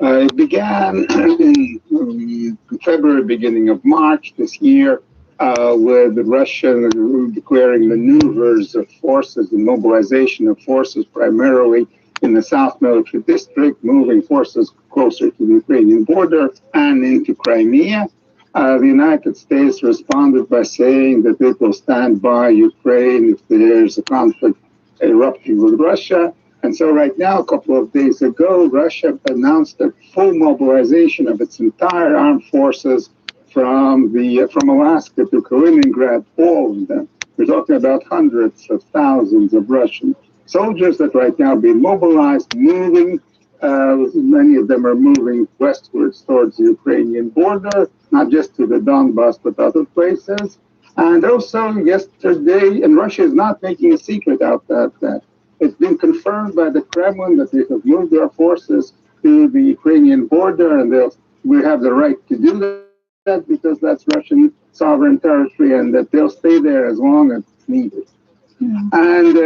It began in February, beginning of March this year, with the Russia declaring maneuvers of forces and mobilization of forces primarily in the South Military District, moving forces closer to the Ukrainian border and into Crimea. The United States responded by saying that it will stand by Ukraine if there's a conflict erupting with Russia. And so right now, a couple of days ago, Russia announced a full mobilization of its entire armed forces from Alaska to Kaliningrad, all of them. We're talking about hundreds of thousands of Russian soldiers that right now being mobilized, moving. Many of them are moving westwards towards the Ukrainian border, not just to the Donbass, but other places. And also yesterday, and Russia is not making a secret out of that. It's been confirmed by the Kremlin that they have moved their forces to the Ukrainian border, and we have the right to do that because that's Russian sovereign territory, and that they'll stay there as long as needed. And